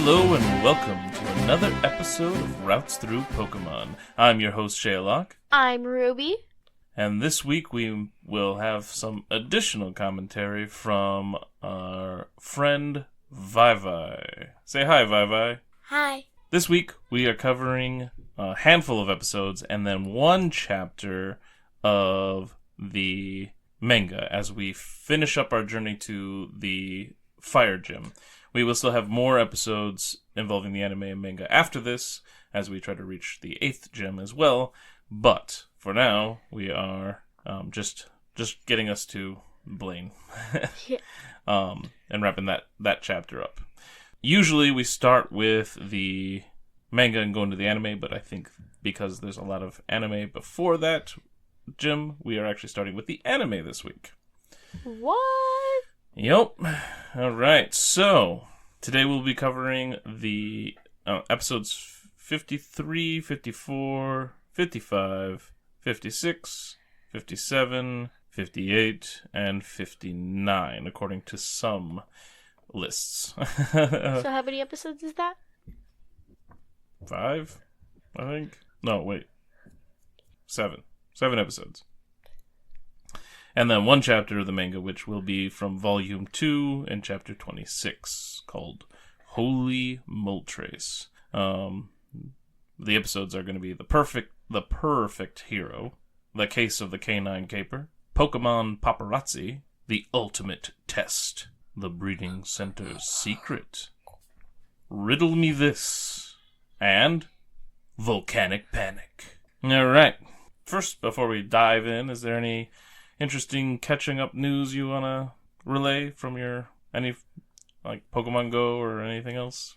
Hello and welcome to another episode of Routes Through Pokemon. I'm your host, Shea, Locke. I'm Ruby. And this week we will have some additional commentary from our friend ViVi. Say hi, ViVi. Hi. This week we are covering a handful of episodes and then one chapter of the manga as we finish up our journey to the Fire Gym. We will still have more episodes involving the anime and manga after this, as we try to reach the 8th gym as well. But for now, we are just getting us to Blaine, Yeah. and wrapping that chapter up. Usually, we start with the manga and go into the anime, but I think because there's a lot of anime before that gym, we are actually starting with the anime this week. What? Yep. All right. So today we'll be covering the episodes 53, 54, 55, 56, 57, 58, and 59, according to some lists. So how many episodes is that? 5, I think. No, wait. 7. 7 episodes. And then one chapter of the manga, which will be from Volume 2 and Chapter 26, called Holy Moltres. The episodes are going to be the Purrrfect Hero, The Case of the Canine Caper, Pokemon Paparazzi, The Ultimate Test, The Breeding Center's Secret, Riddle Me This, and Volcanic Panic. Alright, first, before we dive in, is there any interesting catching up news you want to relay from any Pokemon Go or anything else?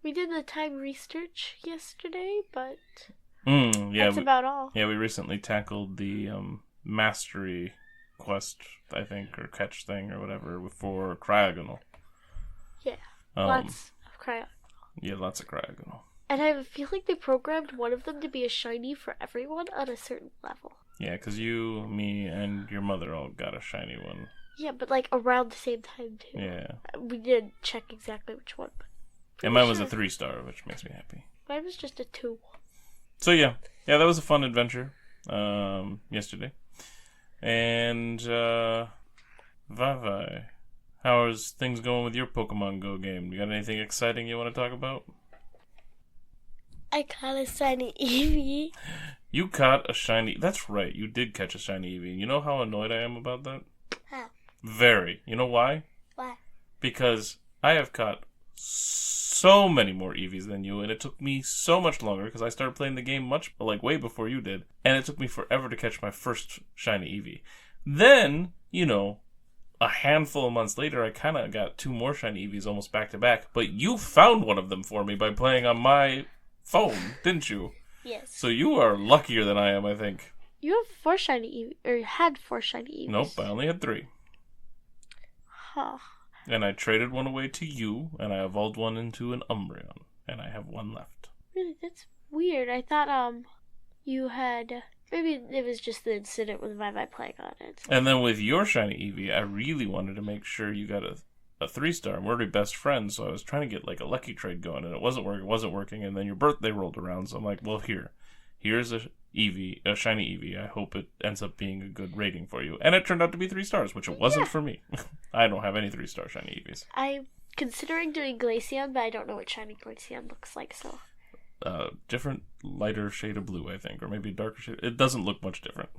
We did the time research yesterday, but that's about all. Yeah, we recently tackled the mastery quest, I think, or catch thing or whatever for Cryogonal. Yeah, lots of Cryogonal. Yeah, lots of Cryogonal. And I have a feeling they programmed one of them to be a shiny for everyone on a certain level. Yeah, because you, me, and your mother all got a shiny one. Yeah, but around the same time too. Yeah. We didn't check exactly which one. And mine was a 3-star, which makes me happy. Mine was just a 2. So yeah, that was a fun adventure yesterday. And ViVi, how is things going with your Pokemon Go game? You got anything exciting you want to talk about? I caught a shiny Eevee. You caught a shiny... That's right, you did catch a shiny Eevee. You know how annoyed I am about that? How? Very. You know why? Why? Because I have caught so many more Eevees than you, and it took me so much longer, because I started playing the game way before you did, and it took me forever to catch my first shiny Eevee. Then, a handful of months later, I kind of got 2 more shiny Eevees almost back to back, but you found one of them for me by playing on my phone, didn't you? Yes. So you are luckier than I am, I think. You have 4 shiny Eevees, or you had 4 shiny Eevees. Nope, I only had 3. Huh. And I traded one away to you, and I evolved one into an Umbreon, and I have 1 left. Really, that's weird. I thought you had... Maybe it was just the incident with ViVi playing on it. And then with your shiny Eevee, I really wanted to make sure you got a 3-star, and we're already best friends, so I was trying to get a lucky trade going, and it wasn't working, and then your birthday rolled around, so I'm like, well, here's a shiny Eevee. I hope it ends up being a good rating for you. And it turned out to be 3 stars, which it wasn't for me. I don't have any 3-star shiny Eevees. I'm considering doing Glaceon, but I don't know what shiny Glaceon looks like, so... Different, lighter shade of blue, I think, or maybe a darker shade. It doesn't look much different.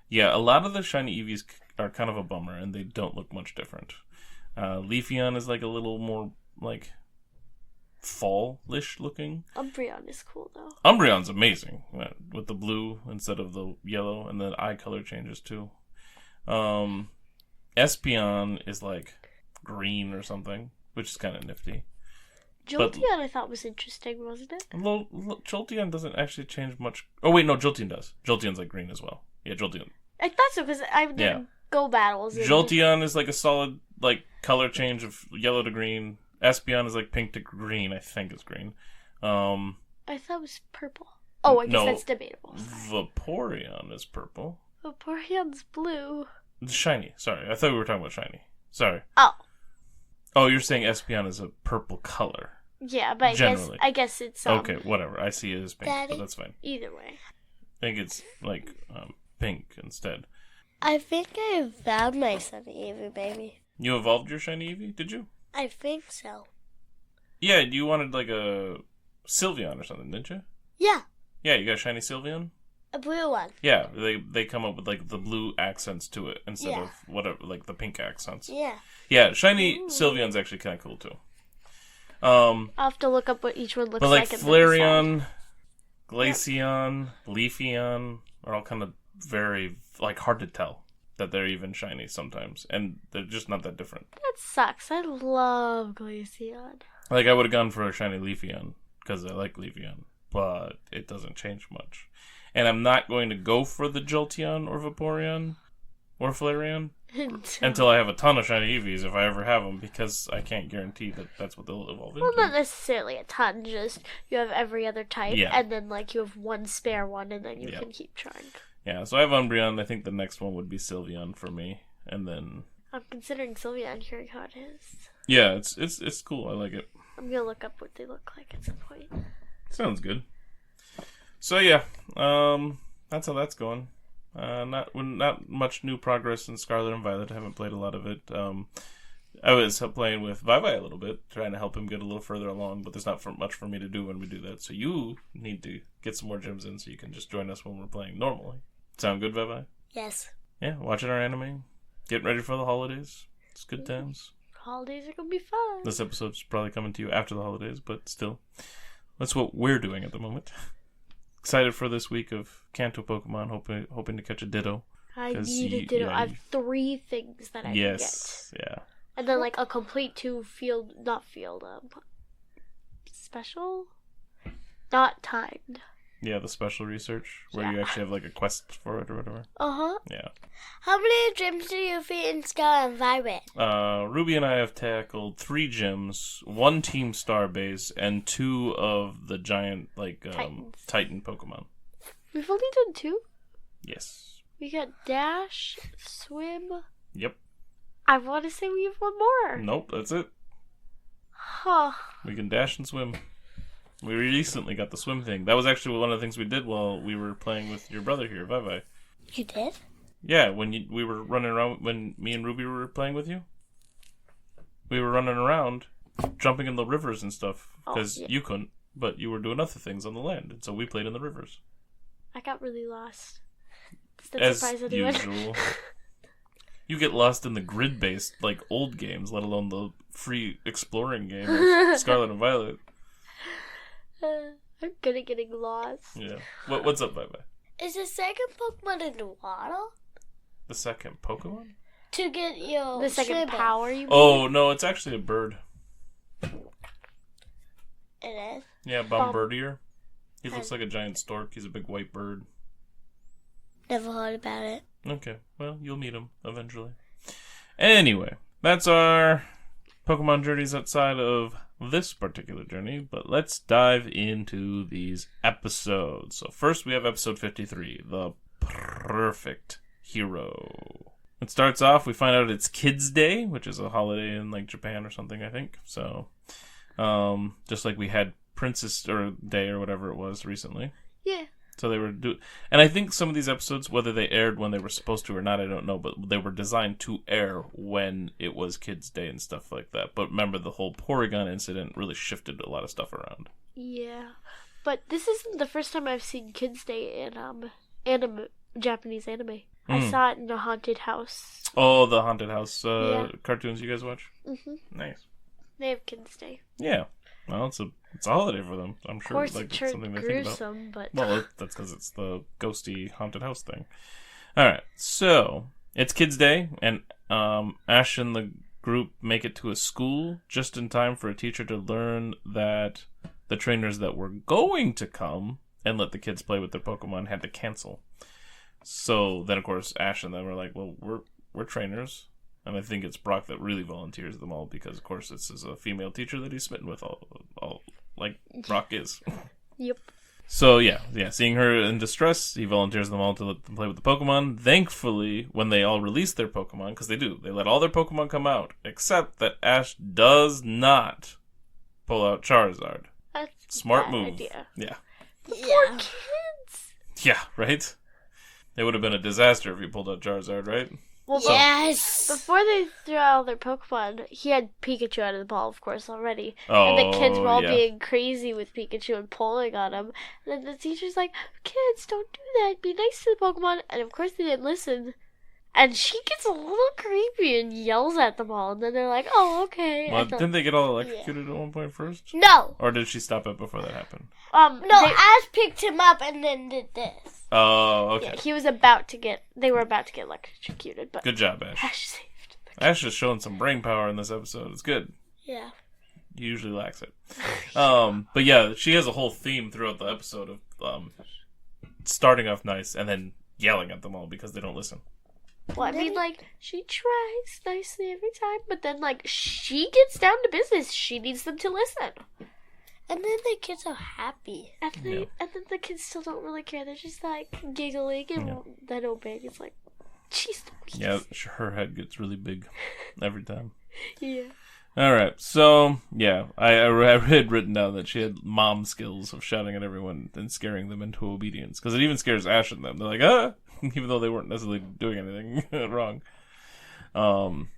Yeah, a lot of the shiny Eevees are kind of a bummer, and they don't look much different. Leafeon is a little more, fall-ish looking. Umbreon is cool, though. Umbreon's amazing, with the blue instead of the yellow, and the eye color changes, too. Espeon is, green or something, which is kind of nifty. Jolteon I thought was interesting, wasn't it? Jolteon doesn't actually change much. Oh, wait, no, Jolteon does. Jolteon's, green as well. Yeah, Jolteon. I thought so, because I didn't go battles. Jolteon is, a solid, color change of yellow to green. Espeon is, pink to green. I think it's green. I thought it was purple. Oh, I guess that's debatable. Vaporeon is purple. Vaporeon's blue. Shiny. Sorry. I thought we were talking about shiny. Sorry. Oh. Oh, you're saying Espeon is a purple color. Yeah, but I guess it's... okay, whatever. I see it as pink, Daddy, but that's fine. Either way. I think it's, like, pink instead. I think I found my shiny Eevee, baby. You evolved your shiny Eevee, did you? I think so. Yeah, you wanted, like, a Sylveon or something, didn't you? Yeah. Yeah, you got a shiny Sylveon? A blue one. Yeah, they come up with, like, the blue accents to it instead of whatever, like, the pink accents. Yeah. Yeah, shiny Sylveon's actually kind of cool, too. I'll have to look up what each one looks like. But, like, Flareon, Glaceon, Leafeon are all kind of very, like, hard to tell that they're even shiny sometimes. And they're just not that different. That sucks. I love Glaceon. Like, I would have gone for a shiny Leafeon, because I like Leafeon. But it doesn't change much. And I'm not going to go for the Jolteon or Vaporeon or Flareon until I have a ton of shiny Eevees, if I ever have them, because I can't guarantee that that's what they'll evolve into. Well, not necessarily a ton, just you have every other type, and then, like, you have one spare one, and then you can keep trying. Yeah, so I have Umbreon. I think the next one would be Sylveon for me, and then... I'm considering Sylveon, hearing how it is. Yeah, it's cool. I like it. I'm gonna look up what they look like at some point. Sounds good. So yeah, that's how that's going. Not much new progress in Scarlet and Violet. I haven't played a lot of it. I was playing with ViVi a little bit, trying to help him get a little further along, but there's not much for me to do when we do that. So you need to get some more gyms in so you can just join us when we're playing normally. Sound good, ViVi? Yes. Yeah, watching our anime, getting ready for the holidays. It's good times. Holidays are gonna be fun. This episode's probably coming to you after the holidays, but still, that's what we're doing at the moment. Excited for this week of Kanto Pokemon, hoping to catch a Ditto. I need a Ditto. I have 3 things that I can get. Yes, yeah. And then, like, a complete special? Not timed. Yeah, the special research, where you actually have, like, a quest for it or whatever. Uh-huh. Yeah. How many gyms do you feed in Scarlet and Violet? Ruby and I have tackled 3 gyms, 1 Team Star base, and 2 of the giant, like, Titan Pokemon. We've only done 2? Yes. We got Dash, Swim. Yep. I want to say we have 1 more. Nope, that's it. Huh. We can dash and swim. We recently got the swim thing. That was actually one of the things we did while we were playing with your brother here, ViVi. You did? Yeah, when we were running around, when me and Ruby were playing with you. We were running around, jumping in the rivers and stuff, because you couldn't, but you were doing other things on the land, and so we played in the rivers. I got really lost. Does that As surprise anyone? usual. You get lost in the grid-based, like, old games, let alone the free exploring game of Scarlet and Violet. I'm good at getting lost. Yeah. What's up, ViVi? Is the second Pokemon in the water? The second Pokemon? To get your The second swimmer. power, you mean? Oh, no, it's actually a bird. It is? Yeah, Bombardier. He looks like a giant stork. He's a big white bird. Never heard about it. Okay, well, you'll meet him eventually. Anyway, that's our Pokemon journeys outside of this particular journey, but let's dive into these episodes. So first we have episode 53, the Purrrfect Hero. It starts off, we find out it's Kids Day, which is a holiday in like Japan or something, I think. So, just like we had Princess or Day or whatever it was recently. Yeah. So they were and I think some of these episodes, whether they aired when they were supposed to or not, I don't know, but they were designed to air when it was Kids Day and stuff like that. But remember, the whole Porygon incident really shifted a lot of stuff around. Yeah. But this isn't the first time I've seen Kids Day in Japanese anime. I saw it in a haunted house. Oh, the haunted house cartoons you guys watch? Mm-hmm. Nice. They have Kids Day. Yeah. Well, it's a holiday for them. I'm sure. Of course, like, it's something they gruesome, think about. but... Well, that's because it's the ghosty haunted house thing. All right, so it's Kids Day, and Ash and the group make it to a school just in time for a teacher to learn that the trainers that were going to come and let the kids play with their Pokemon had to cancel. So then, of course, Ash and them are like, "Well, we're trainers." And I think it's Brock that really volunteers them all because, of course, this is a female teacher that he's smitten with all like Brock is. Yep. So, seeing her in distress, he volunteers them all to let them play with the Pokemon. Thankfully, when they all release their Pokemon, because they do, they let all their Pokemon come out, except that Ash does not pull out Charizard. That's Smart a bad move. idea. Yeah. Poor kids. Yeah, right? It would have been a disaster if you pulled out Charizard, right? Well, Yes. before they threw out all their Pokemon, he had Pikachu out of the ball, of course, already. Oh, and the kids were all yeah. being crazy with Pikachu and pulling on him. And then the teacher's like, kids, don't do that. Be nice to the Pokemon. And of course they didn't listen. And she gets a little creepy and yells at them all. And then they're like, oh, okay. Well, And didn't they get all electrocuted at one point first? No. Or did she stop it before that happened? No, Ash picked him up and then did this. Oh, okay. Yeah, they were about to get electrocuted, but Good job, Ash. Ash saved them. Ash is showing some brain power in this episode. It's good. Yeah. He usually lacks it. But yeah, she has a whole theme throughout the episode of starting off nice and then yelling at them all because they don't listen. Well, I mean, she tries nicely every time, but then, she gets down to business. She needs them to listen. And then the kids are happy. And then the kids still don't really care. They're just, giggling, and then obeying. It's like, jeez. Yeah, her head gets really big every time. Yeah. All right, so, yeah, I had written down that she had mom skills of shouting at everyone and scaring them into obedience. Because it even scares Ash and them. They're like, ah! Even though they weren't necessarily doing anything wrong. And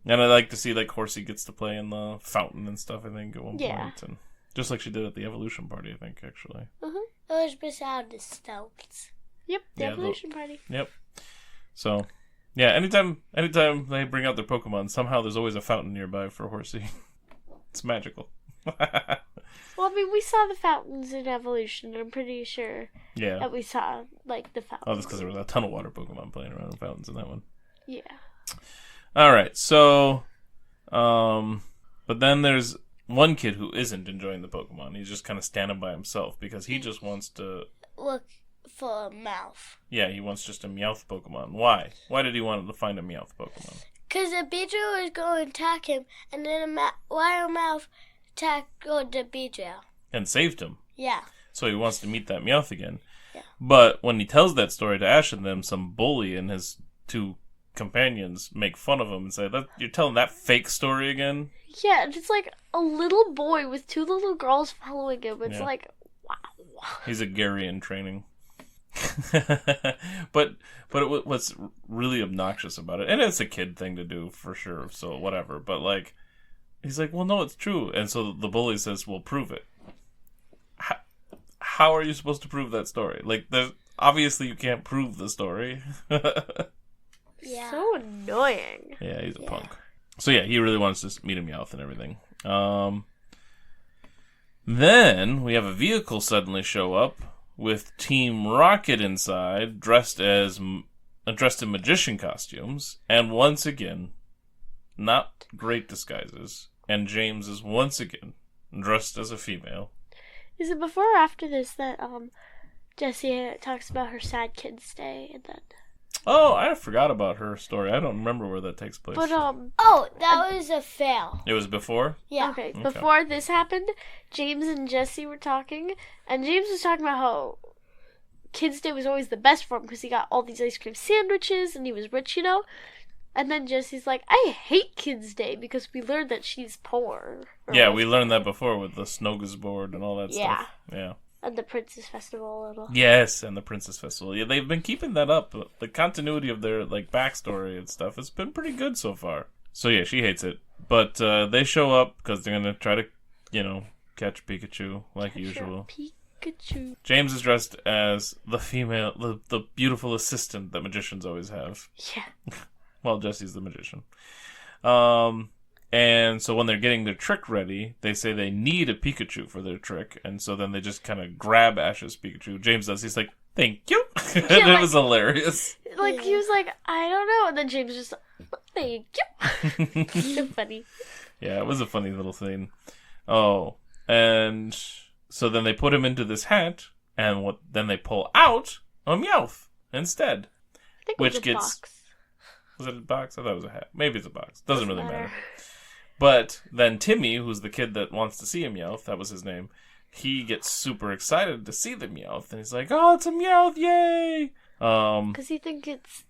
I like to see, Horsey gets to play in the fountain and stuff, I think, at one point. And just like she did at the Evolution Party, I think, actually. It was beside the stones. Yep, the Evolution Party. Yep. So, yeah, anytime they bring out their Pokemon, somehow there's always a fountain nearby for Horsey. It's magical. Well, I mean, we saw the fountains in Evolution, and I'm pretty sure that we saw, the fountains. Oh, that's because there was a ton of water Pokemon playing around in fountains in that one. Yeah. Alright, so, but then there's one kid who isn't enjoying the Pokemon. He's just kind of standing by himself because he just wants to Look for a mouth. Yeah, he wants just a Meowth Pokemon. Why? Why did he want to find a Meowth Pokemon? Because the Beedrill was going to attack him, and then a wild mouth tackled the Beedrill. And saved him. Yeah. So he wants to meet that Meowth again. Yeah. But when he tells that story to Ash and them, some bully and his companions make fun of him and say, "You're telling that fake story again?" Yeah, and it's a little boy with two little girls following him. It's wow. He's a Gary in training. but what's really obnoxious about it, and it's a kid thing to do for sure, so whatever, but he's like, well, no, it's true. And so the bully says, well, prove it. How are you supposed to prove that story? Obviously you can't prove the story. Yeah. So annoying. Yeah, he's a punk. So yeah, he really wants to meet a Meowth and everything. Then we have a vehicle suddenly show up with Team Rocket inside, dressed in magician costumes, and once again, not great disguises. And James is once again dressed as a female. Is it before or after this that Jessie talks about her sad Kids Day and then? Oh, I forgot about her story. I don't remember where that takes place. But Oh, that was a fail. It was before? Yeah. Okay, before this happened, James and Jessie were talking, and James was talking about how Kids Day was always the best for him because he got all these ice cream sandwiches and he was rich, And then Jessie's like, I hate Kids Day because we learned that she's poor. Yeah, we learned that before with the Snogusboard and all that stuff. Yeah. And the Princess Festival a little. Yes, and the Princess Festival. Yeah, they've been keeping that up. The continuity of their backstory and stuff has been pretty good so far. So yeah, she hates it. But they show up because they're going to try to, catch Pikachu like usual. Pikachu. James is dressed as the female, the beautiful assistant that magicians always have. Yeah. Well, Jessie's the magician. And so when they're getting their trick ready, they say they need a Pikachu for their trick. And so then they just kind of grab Ash's Pikachu. James does. He's like, thank you. And it was hilarious. He was like, I don't know. And then James just, thank you. So funny. Yeah, it was a funny little thing. Oh, and so then they put him into this hat. And then they pull out a Meowth instead. I think which it was a box. Was it a box? I thought it was a hat. Maybe it's a box. Doesn't really matter. But then Timmy, who's the kid that wants to see a Meowth, that was his name, he gets super excited to see the Meowth, and he's like, "Oh, it's a Meowth! Yay!" Because he think it's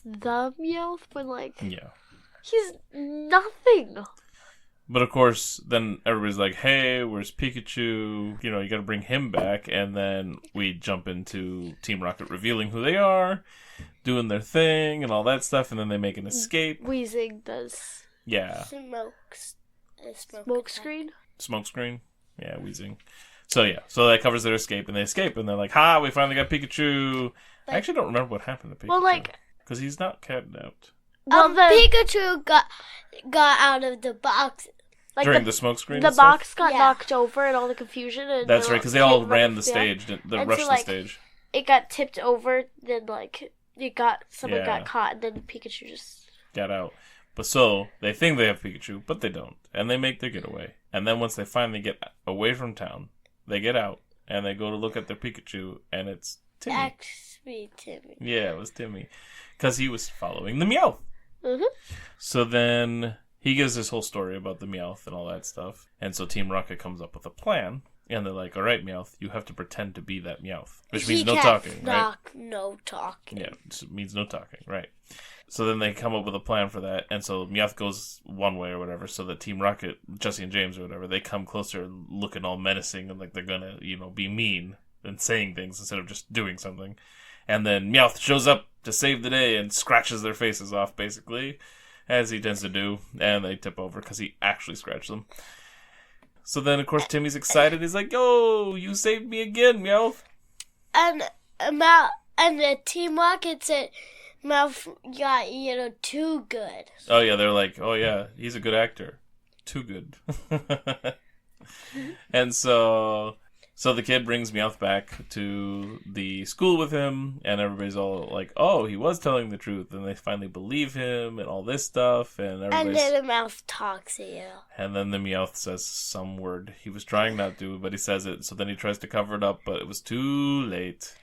the Meowth, but like, Yeah. he's nothing. But of course, then everybody's like, "Hey, where's Pikachu? You know, you got to bring him back." And then we jump into Team Rocket revealing who they are, doing their thing, and all that stuff, and then they make an escape. Weezing does Yeah. smoke screen. Smoke screen. Yeah, wheezing. So yeah, so that covers their escape, and they escape, and they're like, "Ha, we finally got Pikachu." I actually don't remember what happened to Pikachu. Well, like, because he's not kidnapped Pikachu got out of the box. like during the smoke screen. the and stuff? box got Yeah. knocked over and all the confusion. And That's the right, because they all kid ran running the through. stage, they And rushed so, the like, stage. It got tipped over, then like someone Yeah. got caught, and then Pikachu just. Got out. But so, they think they have Pikachu, but they don't. And they make their getaway. And then once they finally get away from town, they get out, and they go to look at their Pikachu, and it's Timmy. Actually, Timmy. Yeah, it was Timmy. Because he was following the Meowth. Mm-hmm. So then, he gives this whole story about the Meowth and all that stuff. And so Team Rocket comes up with a plan. And they're like, "Alright, Meowth, you have to pretend to be that Meowth." Which means no talking, right? No talking. Yeah, it means no talking, right. So then they come up with a plan for that, and so Meowth goes one way or whatever, so that Team Rocket, Jesse and James or whatever, they come closer looking all menacing and like they're gonna, be mean and saying things instead of just doing something. And then Meowth shows up to save the day and scratches their faces off, basically, as he tends to do, and they tip over because he actually scratched them. So then, of course, Timmy's excited. He's like, "Yo, you saved me again, Meowth." And the Team Rocket said, "Mouth got too good." Oh, yeah, they're like, "Oh, yeah, he's a good actor. Too good." And so the kid brings Meowth back to the school with him, and everybody's all like, "Oh, he was telling the truth," and they finally believe him, and all this stuff, and And everybody's... then the mouth talks to you. And then the Meowth says some word. He was trying not to, but he says it, so then he tries to cover it up, but it was too late.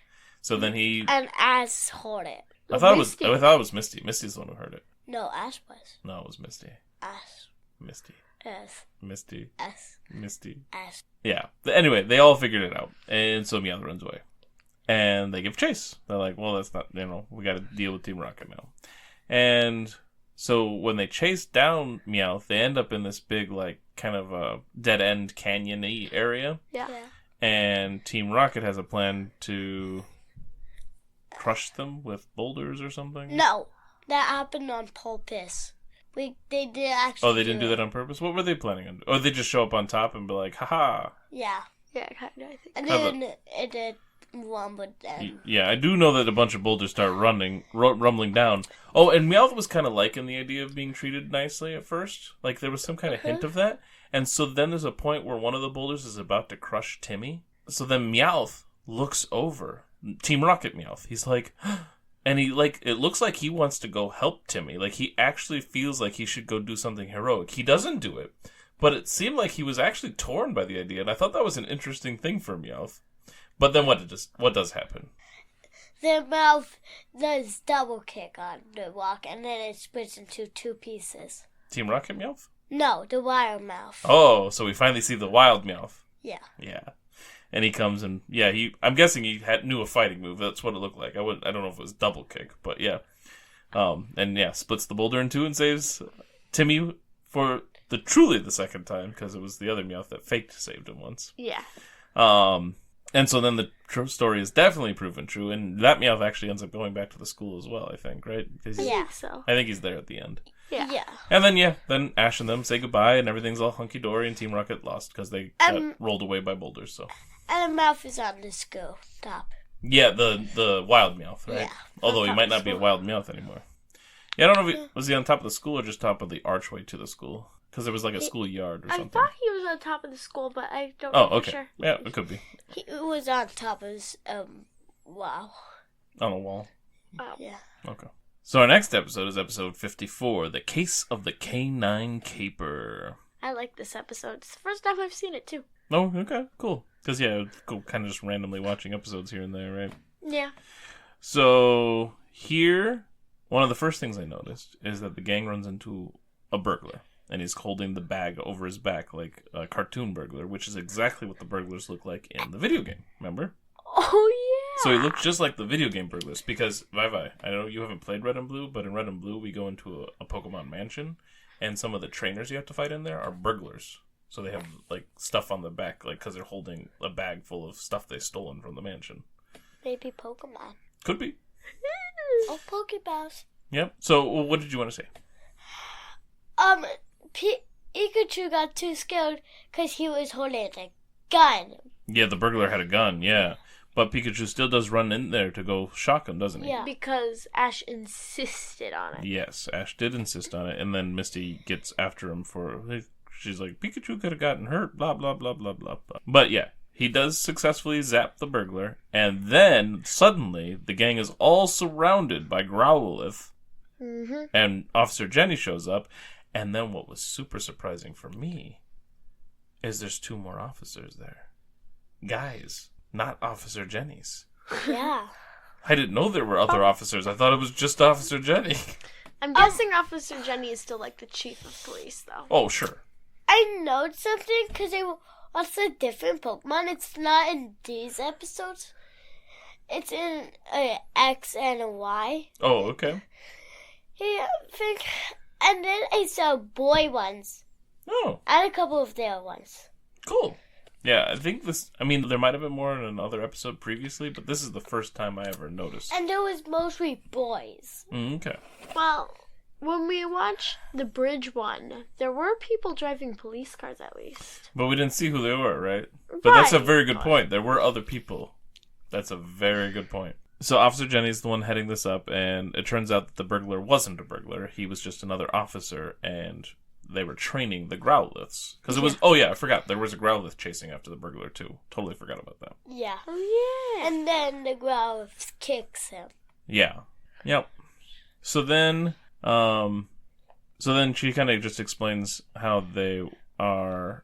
So then he... And Ash heard it. I thought Misty. it was Misty. Misty's the one who heard it. No, Ash was. No, it was Misty. Ash. Misty. Ash. Misty. Ash. Misty. Ash. Yeah. Anyway, they all figured it out. And so Meowth runs away. And they give chase. They're like, "Well, that's not, we got to deal with Team Rocket now." And so when they chase down Meowth, they end up in this big, like, kind of a dead-end canyon-y area. Yeah. And Team Rocket has a plan to crush them with boulders or something. No, that happened on purpose. They did actually. Oh, they didn't do that on purpose? What were they planning on? Or they just show up on top and be like, "Haha." Yeah, Yeah, kind of. I think. and Have then it did one with them. Yeah, I do know that a bunch of boulders start rumbling down. Oh, and Meowth was kind of liking the idea of being treated nicely at first. Like, there was some kind of hint of that. And so then there's a point where one of the boulders is about to crush Timmy. So then Meowth looks over. Team Rocket Meowth. He's like... And he, like, it looks like he wants to go help Timmy. Like, he actually feels like he should go do something heroic. He doesn't do it. But it seemed like he was actually torn by the idea. And I thought that was an interesting thing for Meowth. But then what does happen? The mouth does double kick on the rock, and then it splits into two pieces. Team Rocket Meowth? No, the wire mouth. Oh, so we finally see the wild Meowth. Yeah. Yeah. And he comes and, yeah, I'm guessing he knew a fighting move. That's what it looked like. I don't know if it was double kick, but yeah. And yeah, splits the boulder in two and saves Timmy for truly the second time, because it was the other Meowth that faked saved him once. Yeah. And so then the true story is definitely proven true, and that Meowth actually ends up going back to the school as well, I think, right? 'Cause Yeah. So. I think he's there at the end. Yeah. Yeah. And then Ash and them say goodbye, and everything's all hunky-dory, and Team Rocket lost because they got rolled away by boulders, so... And the mouth is on the school top. Yeah, the wild Meowth, right? Yeah. Although he On top might of not be a school. wild Meowth anymore. Yeah, I don't know if was he on top of the school or just top of the archway to the school? Because there was like a schoolyard or I something. thought he was on top of the school, but I don't Oh, know for okay. sure. Yeah, it could be. He was on top of his, wow. On a wall. Oh. Yeah. Okay. So our next episode is episode 54, The Case of the Canine Caper. I like this episode. It's the first time I've seen it, too. Oh, okay, cool. Because, yeah, go kind of just randomly watching episodes here and there, right? Yeah. So, here, one of the first things I noticed is that the gang runs into a burglar. and he's holding the bag over his back like a cartoon burglar, which is exactly what the burglars look like in the video game. Remember? Oh, yeah. So he looks just like the video game burglars. Because, ViVi, I know you haven't played Red and Blue, but in Red and Blue, we go into a Pokemon mansion, and some of the trainers you have to fight in there are burglars. So they have, like, stuff on their back, like, because they're holding a bag full of stuff they've stolen from the mansion. Maybe Pokemon. Could be. Oh, Pokeballs. Yep. So, what did you want to say? Pikachu got too scared because he was holding a gun. Yeah, the burglar had a gun, yeah. But Pikachu still does run in there to go shock him, doesn't he? Yeah. Because Ash insisted on it. Yes, Ash did insist on it, and then Misty gets after him for... She's like, Pikachu could have gotten hurt, blah, blah, blah, blah, blah, blah. But yeah, he does successfully zap the burglar, and then, suddenly, the gang is all surrounded by Growlithe, and Officer Jenny shows up, and then what was super surprising for me is there's 2 more officers there. Guys, not Officer Jenny's. Yeah. I didn't know there were other officers. I thought it was just Officer Jenny. I'm guessing Officer Jenny is still like the chief of police, though. Oh, sure. I know something because I watched a different Pokemon. It's not in these episodes. It's in X and a Y. Oh, okay. Yeah, and then I saw boy ones. Oh. And a couple of their ones. Cool. Yeah, I think this... I mean, there might have been more in another episode previously, but this is the first time I ever noticed. And there was mostly boys. Okay. Well, when we watched the bridge one, there were people driving police cars at least. But we didn't see who they were, right? But that's a very good point. There were other people. That's a very good point. So Officer Jenny's the one heading this up, and it turns out that the burglar wasn't a burglar. He was just another officer, and they were training the Growliths. Because it was... Oh, yeah, I forgot. There was a Growlithe chasing after the burgler, too. Totally forgot about that. Yeah. Oh, yeah. And then the Growlithe kicks him. Yeah. Yep. So then she kind of just explains how they are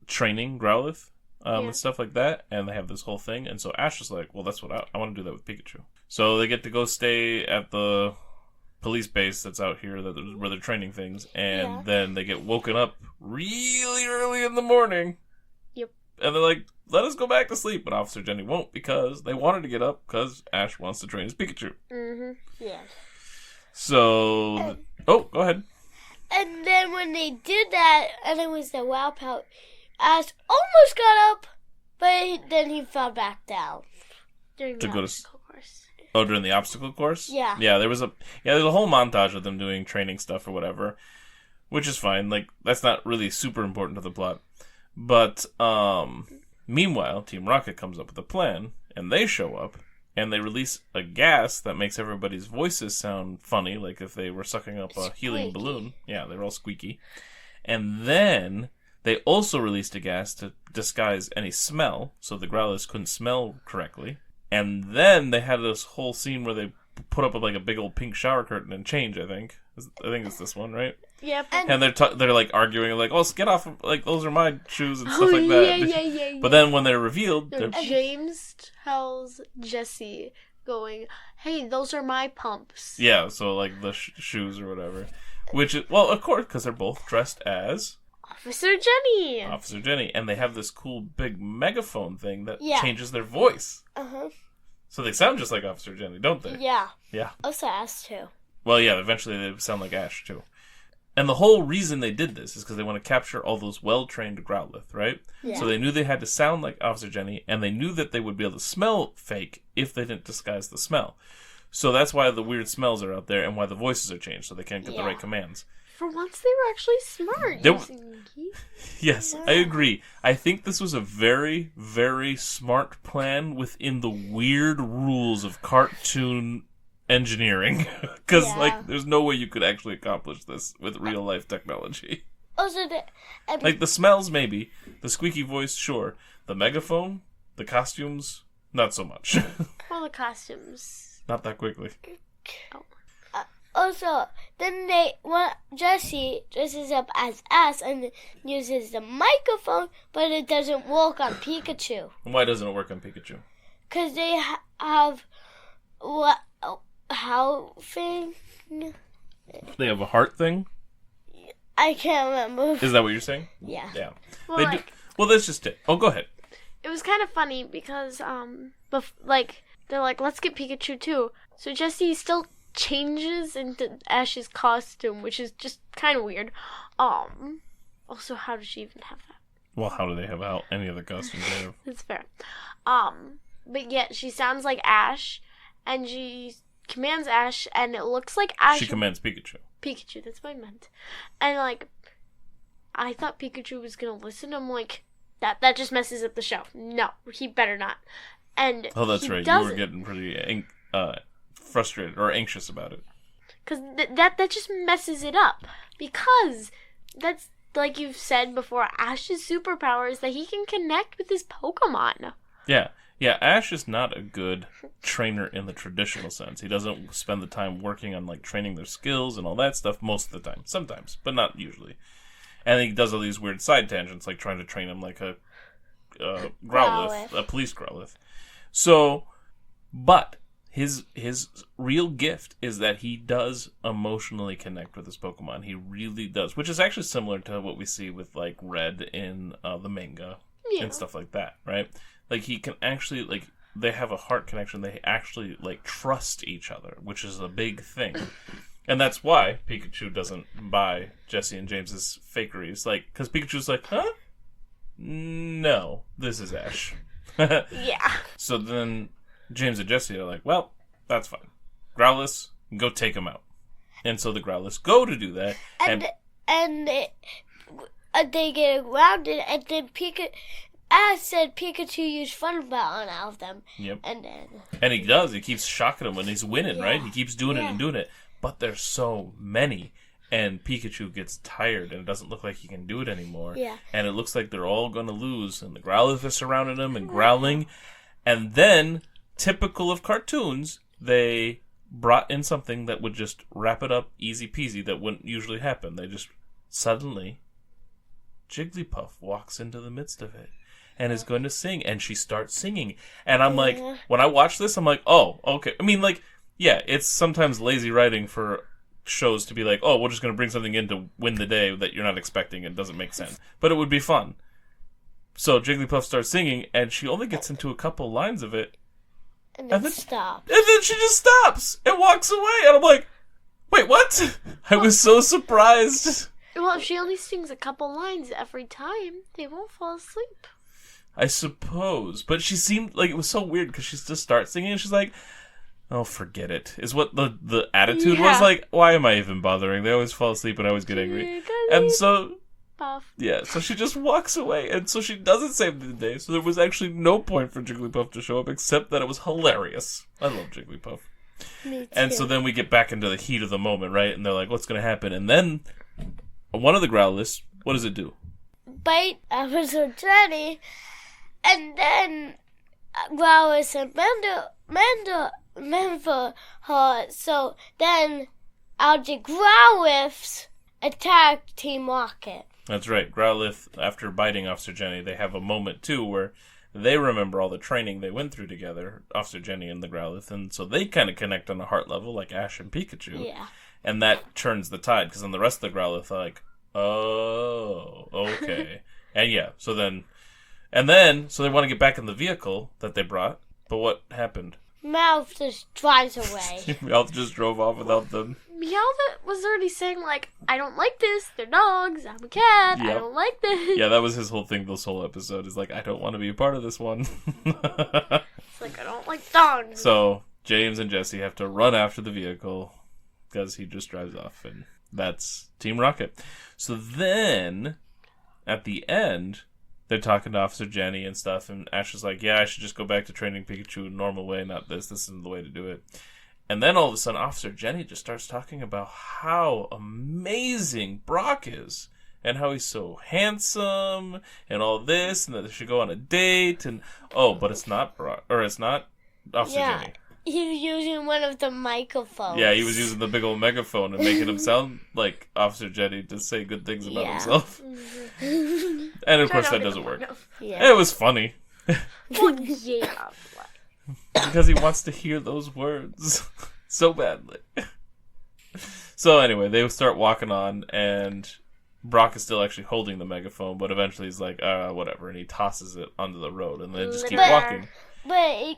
training Growlithe and stuff like that, and they have this whole thing. And so Ash is like, well, that's what I want to do that with Pikachu. So they get to go stay at the police base that's out here where they're training things, and then they get woken up really early in the morning. Yep. And they're like, let us go back to sleep. But Officer Jenny won't, because they wanted to get up because Ash wants to train his Pikachu. Mm-hmm. Yeah. So... go ahead. And then when they did that, and it was the wow pout, Ash almost got up, but then he fell back down. During To the go to obstacle course. Oh, during the obstacle course? Yeah. Yeah, there's a whole montage of them doing training stuff or whatever, which is fine. Like, that's not really super important to the plot. But, meanwhile, Team Rocket comes up with a plan, and they show up, and they release a gas that makes everybody's voices sound funny, like if they were sucking up a helium balloon. Yeah, they're all squeaky. And then they also released a gas to disguise any smell, so the Growlers couldn't smell correctly. And then they had this whole scene where they put up like a big old pink shower curtain and change, I think. I think it's this one, right? Yep. And they're like arguing, like, oh, get off, like, those are my shoes and stuff like that. Yeah. But then when they're revealed... No, James tells Jesse, going, hey, those are my pumps. Yeah, so, like, the shoes or whatever. Which is, well, of course, because they're both dressed as... Officer Jenny. Officer Jenny. And they have this cool big megaphone thing that changes their voice. Uh-huh. So they sound just like Officer Jenny, don't they? Yeah. Yeah. Also Ash, too. Well, yeah, eventually they sound like Ash, too. And the whole reason they did this is because they want to capture all those well-trained Growlithe, right? Yeah. So they knew they had to sound like Officer Jenny, and they knew that they would be able to smell fake if they didn't disguise the smell. So that's why the weird smells are out there and why the voices are changed, so they can't get the right commands. For once, they were actually smart. Yes, I agree. I think this was a very, very smart plan within the weird rules of cartoon engineering. Because, like, there's no way you could actually accomplish this with real-life technology. Also, like, the smells, maybe. The squeaky voice, sure. The megaphone, the costumes, not so much. Well, the costumes. Not that quickly. Oh. Also, then Jessie dresses up as Ash and uses the microphone, but it doesn't work on Pikachu. Why doesn't it work on Pikachu? Because they have how thing? They have a heart thing? I can't remember. Is that what you're saying? Yeah. Yeah. Well, They do. Well, that's just it. Oh, go ahead. it was kind of funny because they're like, let's get Pikachu too. So Jessie still changes into Ash's costume, which is just kind of weird. Also, how does she even have that? Well, how do they have out any other costumes they have? That's fair. But yeah, she sounds like Ash, and she commands Ash, and it looks like Ash. She commands Pikachu. Pikachu, that's what I meant. And like, I thought Pikachu was gonna listen. I'm like, that just messes up the show. No, he better not. And oh, that's right. Doesn't. You were getting pretty frustrated or anxious about it. Because that just messes it up. Because that's, like you've said before, Ash's superpower is that he can connect with his Pokemon. Yeah. Yeah, Ash is not a good trainer in the traditional sense. He doesn't spend the time working on, like, training their skills and all that stuff most of the time. Sometimes, but not usually. And he does all these weird side tangents, like trying to train him like a Growlithe, a police Growlithe. So, but his real gift is that he does emotionally connect with his Pokemon. He really does, which is actually similar to what we see with, like, Red in the manga and stuff like that, right? Like, he can actually, like, they have a heart connection. They actually, like, trust each other, which is a big thing. And that's why Pikachu doesn't buy Jessie and James's fakeries. Like, because Pikachu's like, huh? No, this is Ash. Yeah. So then James and Jessie are like, well, that's fine. Growlithe, go take him out. And so the Growlithe go to do that. And they get grounded, and then Ash said Pikachu used Fun Belt on all of them. Yep. And he does. He keeps shocking them when he's winning, Yeah. right? He keeps doing it and doing it. But there's so many. And Pikachu gets tired, and it doesn't look like he can do it anymore. Yeah. And it looks like they're all going to lose. And the Growlithe is surrounding him and growling. And then, typical of cartoons, they brought in something that would just wrap it up easy peasy that wouldn't usually happen. They just suddenly, Jigglypuff walks into the midst of it and is going to sing. And she starts singing. And I'm like, when I watch this, I'm like, oh, okay. I mean, like, yeah, it's sometimes lazy writing for shows to be like, oh, we're just going to bring something in to win the day that you're not expecting and doesn't make sense. But it would be fun. So Jigglypuff starts singing, and she only gets into a couple lines of it. And then stops. And then she just stops and walks away. And I'm like, wait, what? I was so surprised. Well, if she only sings a couple lines every time, they won't fall asleep. I suppose. But she seemed like it was so weird because she just starts singing and she's like, oh, forget it. Is what the attitude was like. Why am I even bothering? They always fall asleep and I always get angry. And so, Puff. yeah, so she just walks away. And so she doesn't save the day. So there was actually no point for Jigglypuff to show up except that it was hilarious. I love Jigglypuff. Me too. And so then we get back into the heat of the moment, right? And they're like, what's going to happen? And then one of the Growlithe, what does it do? Bite episode 20, and then Growlithe and Manda her. So then all the Growlithes attack Team Rocket. That's right. Growlithe, after biting Officer Jenny, they have a moment, too, where they remember all the training they went through together, Officer Jenny and the Growlithe, and so they kind of connect on a heart level, like Ash and Pikachu. Yeah. And that turns the tide, because then the rest of the Growlithe are like, oh, okay. And yeah, so then they want to get back in the vehicle that they brought, but what happened? Mouth just drives away. Meowth just drove off without them. Meowth was already saying, like, I don't like this, they're dogs, I'm a cat, Yep. I don't like this. Yeah, that was his whole thing this whole episode, is like, I don't want to be a part of this one. It's like, I don't like dogs. So, James and Jessie have to run after the vehicle, because he just drives off, and that's Team Rocket. So then, at the end, they're talking to Officer Jenny and stuff, and Ash is like, yeah, I should just go back to training Pikachu in a normal way, not this. This isn't the way to do it. And then all of a sudden, Officer Jenny just starts talking about how amazing Brock is, and how he's so handsome, and all this, and that they should go on a date, and, oh, but it's not Brock, or it's not Officer Jenny. He was using one of the microphones. Yeah, he was using the big old megaphone and making him sound like Officer Jenny to say good things about himself. And of course that doesn't work. Yeah. It was funny. Well, yeah. Because he wants to hear those words so badly. So anyway, they start walking on, and Brock is still actually holding the megaphone, but eventually he's like, whatever, and he tosses it onto the road, and they just keep walking. But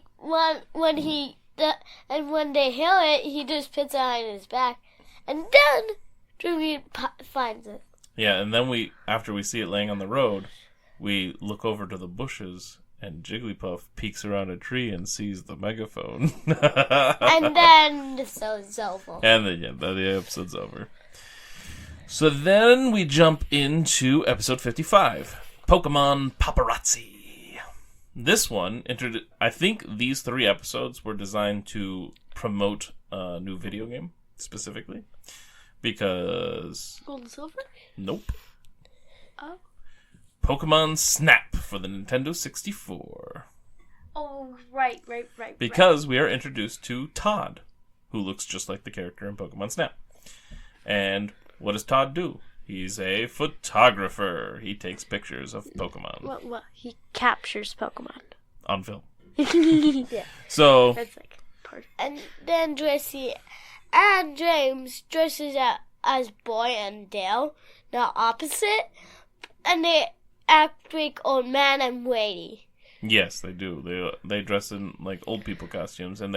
when they hear it, he just puts it on his back, and then Jimmy finds it. Yeah, and then after we see it laying on the road, we look over to the bushes, and Jigglypuff peeks around a tree and sees the megaphone. And then the episode's over. And then, the episode's over. So then we jump into episode 55, Pokemon Paparazzi. This one, I think these 3 episodes were designed to promote a new video game, specifically. Because... Gold and Silver? Nope. Oh. Pokemon Snap for the Nintendo 64. Oh, right. Because we are introduced to Todd, who looks just like the character in Pokemon Snap. And what does Todd do? He's a photographer. He takes pictures of Pokemon. What? He captures Pokemon. On film. Yeah. So... That's like part. And then Jessie and James dresses as Boy and Dale, not opposite. And they act like old man and lady. Yes, they do. They dress in like old people costumes, and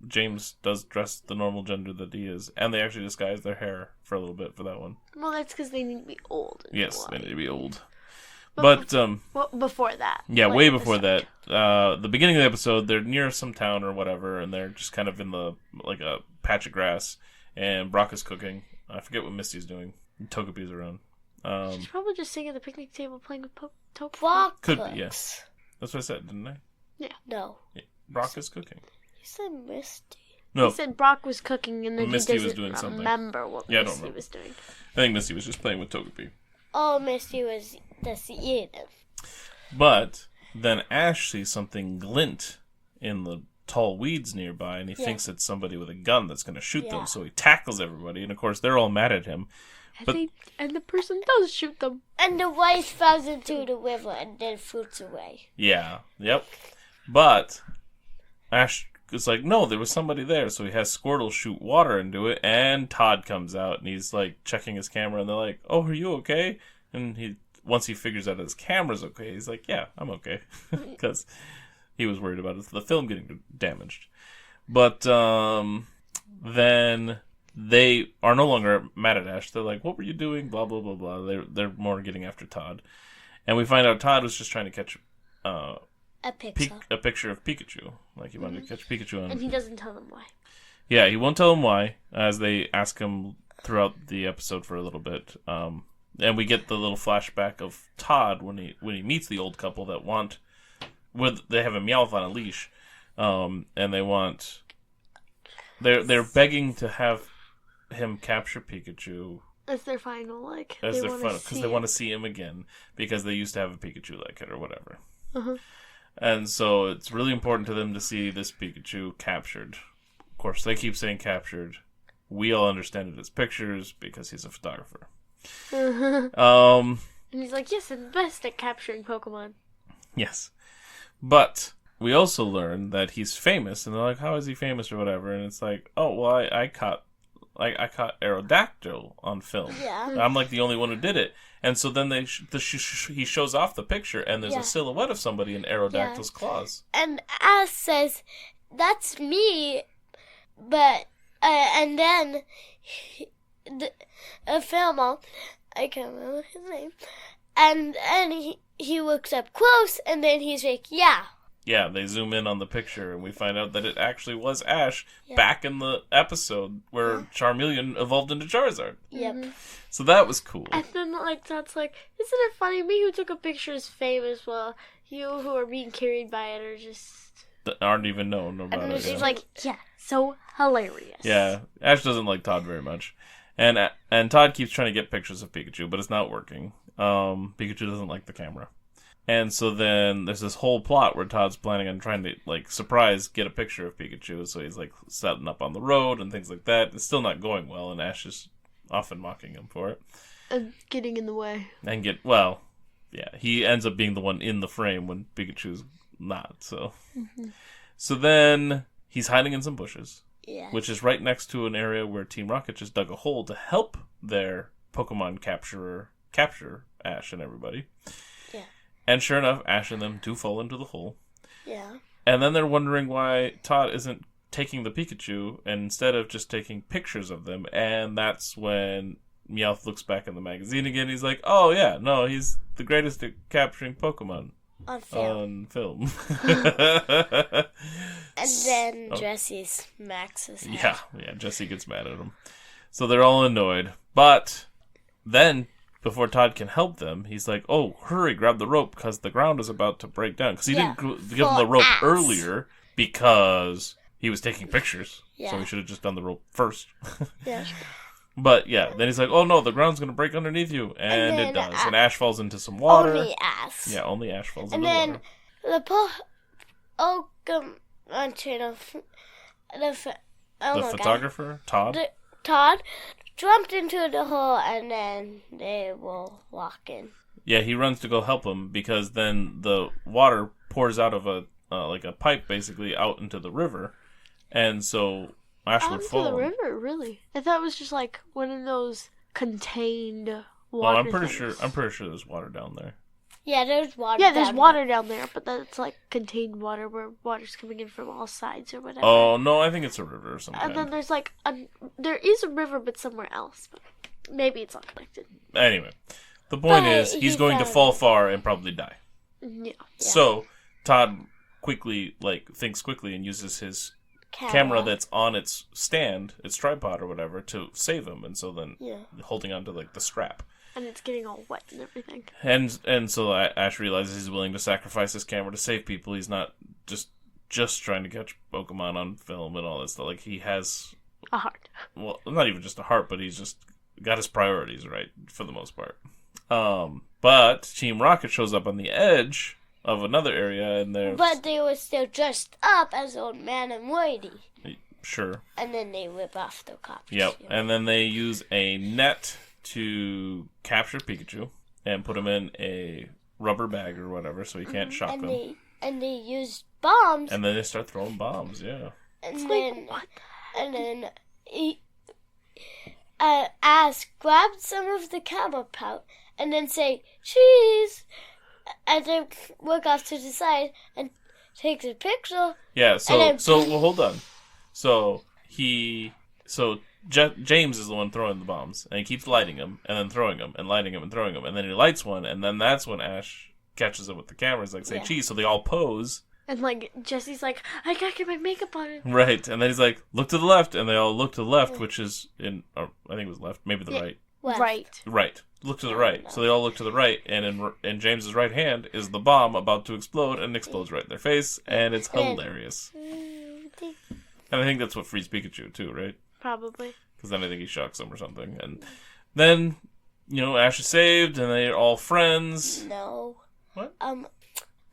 James does dress the normal gender that he is, and they actually disguise their hair for a little bit for that one. Well, that's because they need to be old. Yes, they need to be old. But well, before that. Yeah, way before that. The beginning of the episode, they're near some town or whatever, and they're just kind of in a patch of grass, and Brock is cooking. I forget what Misty's doing. Togepi's around. She's probably just sitting at the picnic table playing with Togepi. Brock Could cooks. be, yes. That's what I said, didn't I? Yeah. No. Yeah. Brock is cooking. You said Misty. No. He said Brock was cooking, and then Misty he doesn't was doing something. remember what Yeah, I don't Misty remember. was doing. I think Misty was just playing with Togepi. Oh, Misty was just eating. But then Ash sees something glint in the tall weeds nearby, and he thinks it's somebody with a gun that's going to shoot them, so he tackles everybody, and of course they're all mad at him. And the person does shoot them. And the wife falls into the river and then floats away. Yeah, yep. But Ash is like, no, there was somebody there, so he has Squirtle shoot water into it, and Todd comes out, and he's like checking his camera, and they're like, oh, are you okay? And once he figures out his camera's okay, he's like, yeah, I'm okay. Because he was worried about the film getting damaged. But then they are no longer mad at Ash. They're like, what were you doing? Blah, blah, blah, blah. They're more getting after Todd. And we find out Todd was just trying to catch A picture of Pikachu. Like he wanted to catch Pikachu on... And he doesn't tell them why. Yeah, he won't tell them why, as they ask him throughout the episode for a little bit. And we get the little flashback of Todd when he meets the old couple that they have a Meowth on a leash, and they're begging to have him capture Pikachu As their final, because they want to see him again, because they used to have a Pikachu like it or whatever. Uh-huh. And so it's really important to them to see this Pikachu captured. Of course, they keep saying captured. We all understand it as pictures because he's a photographer. And he's like, yes, I'm best at capturing Pokemon. Yes. But we also learn that he's famous, and they're like, how is he famous or whatever? And it's like, oh, well, I caught Aerodactyl on film. Yeah. I'm like the only one who did it. And so then he shows off the picture, and there's a silhouette of somebody in Aerodactyl's claws. And Ash says, that's me. But, and then a filmer, I can't remember his name, and he looks up close, and then he's like, yeah. Yeah, they zoom in on the picture, and we find out that it actually was Ash back in the episode where Charmeleon evolved into Charizard. Yep. Mm-hmm. So that was cool. And then, Todd's like, isn't it funny? Me who took a picture is famous, while you who are being carried by it are just... aren't even known about and it. she's like, yeah, so hilarious. Yeah, Ash doesn't like Todd very much. And Todd keeps trying to get pictures of Pikachu, but it's not working. Pikachu doesn't like the camera. And so then there's this whole plot where Todd's planning on trying to, surprise get a picture of Pikachu. So he's, setting up on the road and things like that. It's still not going well, and Ash is often mocking him for it. And getting in the way. And he ends up being the one in the frame when Pikachu's not, so. Mm-hmm. So then he's hiding in some bushes. Yes. Which is right next to an area where Team Rocket just dug a hole to help their Pokemon capture Ash and everybody. Yeah. And sure enough, Ash and them do fall into the hole. Yeah. And then they're wondering why Todd isn't taking the Pikachu and instead of just taking pictures of them. And that's when Meowth looks back in the magazine again. He's like, oh yeah, no, he's the greatest at capturing Pokemon. On film. And then Jessie smacks his head. Yeah, Jessie gets mad at him. So they're all annoyed. But then, before Todd can help them, he's like, oh, hurry, grab the rope, because the ground is about to break down. Because he didn't give him the rope earlier, because he was taking pictures. Yeah. So he should have just done the rope first. Yeah. But yeah, then he's like, oh no, the ground's going to break underneath you. And it does. And Ash falls into some water. Only Ash. Yeah, only Ash falls into water. And then the photographer, Todd? Todd jumped into the hole and then they will walk in. Yeah, he runs to go help him because then the water pours out of a pipe basically out into the river. And so Ash would fall. Out into the river, really? I thought it was just like one of those contained water. Well, I'm pretty things. sure there's water down there. Yeah, there's water. Yeah, there's water down there, but that's like contained water where water's coming in from all sides or whatever. Oh no, I think it's a river or something. And then there's like there is a river, but somewhere else. But maybe it's all connected. Anyway, the point is he's going to fall far and probably die. Yeah. So Todd thinks quickly and uses his camera that's on its stand, its tripod or whatever, to save him, and so then holding onto the strap. And it's getting all wet and everything. And so Ash realizes he's willing to sacrifice his camera to save people. He's not just trying to catch Pokemon on film and all that stuff. Like, he has a heart. Well, not even just a heart, but he's just got his priorities right for the most part. But Team Rocket shows up on the edge of another area, and but they were still dressed up as Old Man and Whitey. Sure. And then they rip off the costume. Yep. And then they use a net to capture Pikachu and put him in a rubber bag or whatever, so he can't shock him. And they use bombs. And then they start throwing bombs. Yeah. And then Ash grabs some of the camera pouch and then say cheese, and then look off to the side and takes a picture. Yeah. So hold on. So James is the one throwing the bombs, and he keeps lighting them, and then throwing them, and lighting them, and throwing them, and then he lights one, and then that's when Ash catches it with the camera. He's like, say cheese, so they all pose. And Jessie's like, I gotta get my makeup on. Right, and then he's like, look to the left, and they all look to the left, which is I think it was left, maybe the right. Left. Right. Look to the right. No. So they all look to the right, and in James's right hand is the bomb about to explode, and explodes right in their face, and it's hilarious. And I think that's what frees Pikachu too, right? Probably. Because then I think he shocks them or something. And then, Ash is saved, and they're all friends. No. What?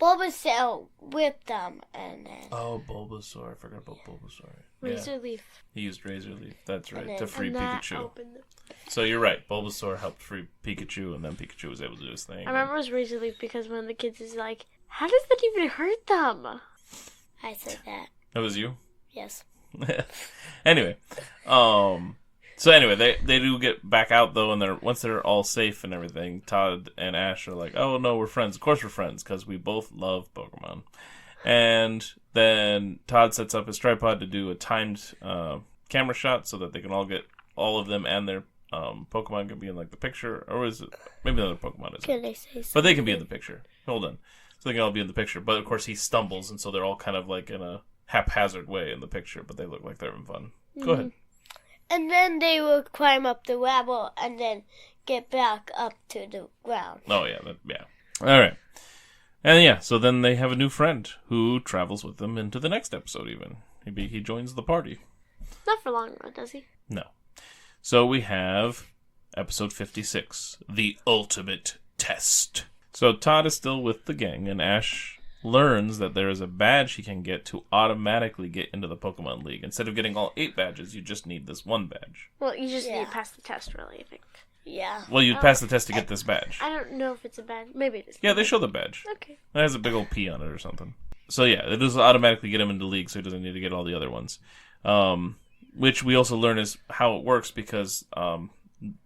Bulbasaur whipped them, and then... Oh, Bulbasaur. I forgot about Bulbasaur. Razor Leaf. He used Razor Leaf. That's right, to free Pikachu. So you're right. Bulbasaur helped free Pikachu, and then Pikachu was able to do his thing. I remember it was Razor Leaf because one of the kids is like, how does that even hurt them? I said that. That was you? Yes. Anyway, they do get back out though, and once they're all safe and everything, Todd and Ash are like, "Oh no, we're friends. Of course we're friends because we both love Pokemon." And then Todd sets up his tripod to do a timed camera shot so that they can all get all of them and their Pokemon can be in the picture, or is it maybe another Pokemon? Can I say something? But they can be in the picture. Hold on, so they can all be in the picture. But of course he stumbles, and so they're all kind of in a haphazard way in the picture, but they look like they're having fun. Go ahead. And then they will climb up the wall and then get back up to the ground. Oh, yeah. All right. And so then they have a new friend who travels with them into the next episode even. He joins the party. Not for long, does he? No. So we have episode 56, The Ultimate Test. So Todd is still with the gang, and Ash learns that there is a badge he can get to automatically get into the Pokemon League. Instead of getting all 8 badges, you just need this one badge. Well, you just need to pass the test, really, I think. Yeah. Well, you'd pass the test to get this badge. I don't know if it's a badge. Maybe it is. Yeah, they show the badge. Okay. It has a big old P on it or something. So yeah, it does automatically get him into League, so he doesn't need to get all the other ones. Which we also learn is how it works because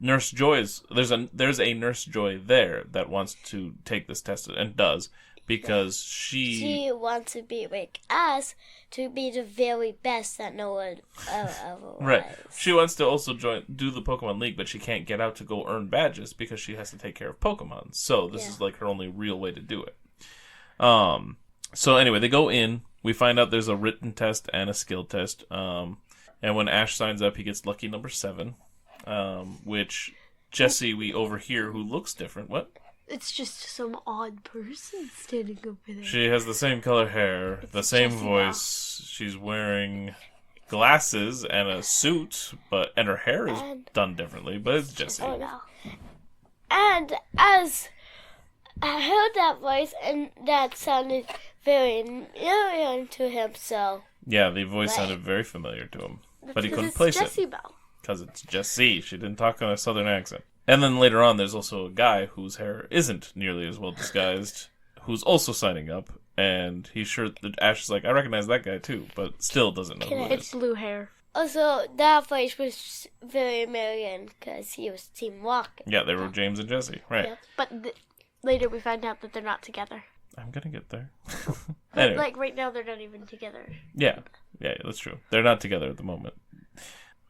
Nurse Joy's there's a Nurse Joy there that wants to take this test and does because she wants to be like us to be the very best that no one ever was. Right. She wants to also do the Pokemon League, but she can't get out to go earn badges because she has to take care of Pokemon. So this is like her only real way to do it. So anyway, they go in. We find out there's a written test and a skill test. And when Ash signs up, he gets lucky number 7, which Jessie we overhear who looks different. What? It's just some odd person standing over there. She has the same color hair, the same voice. She's wearing glasses and a suit, and her hair is done differently, but it's Jessie. Oh no! And as I heard that voice, and that sounded very familiar to him, so yeah, the voice sounded very familiar to him, but he couldn't place Jessie it Bell. because it's Jessie. She didn't talk on a southern accent. And then later on, there's also a guy whose hair isn't nearly as well disguised, who's also signing up, and he's sure that Ash is like, I recognize that guy too, but still doesn't know who it It's is. blue hair. Also, that voice was very familiar because he was Team Locke. Yeah, they were James and Jessie, right? Yeah. But later we find out that they're not together. I'm gonna get there. But Anyway. like right now they're not even together. Yeah, that's true. They're not together at the moment.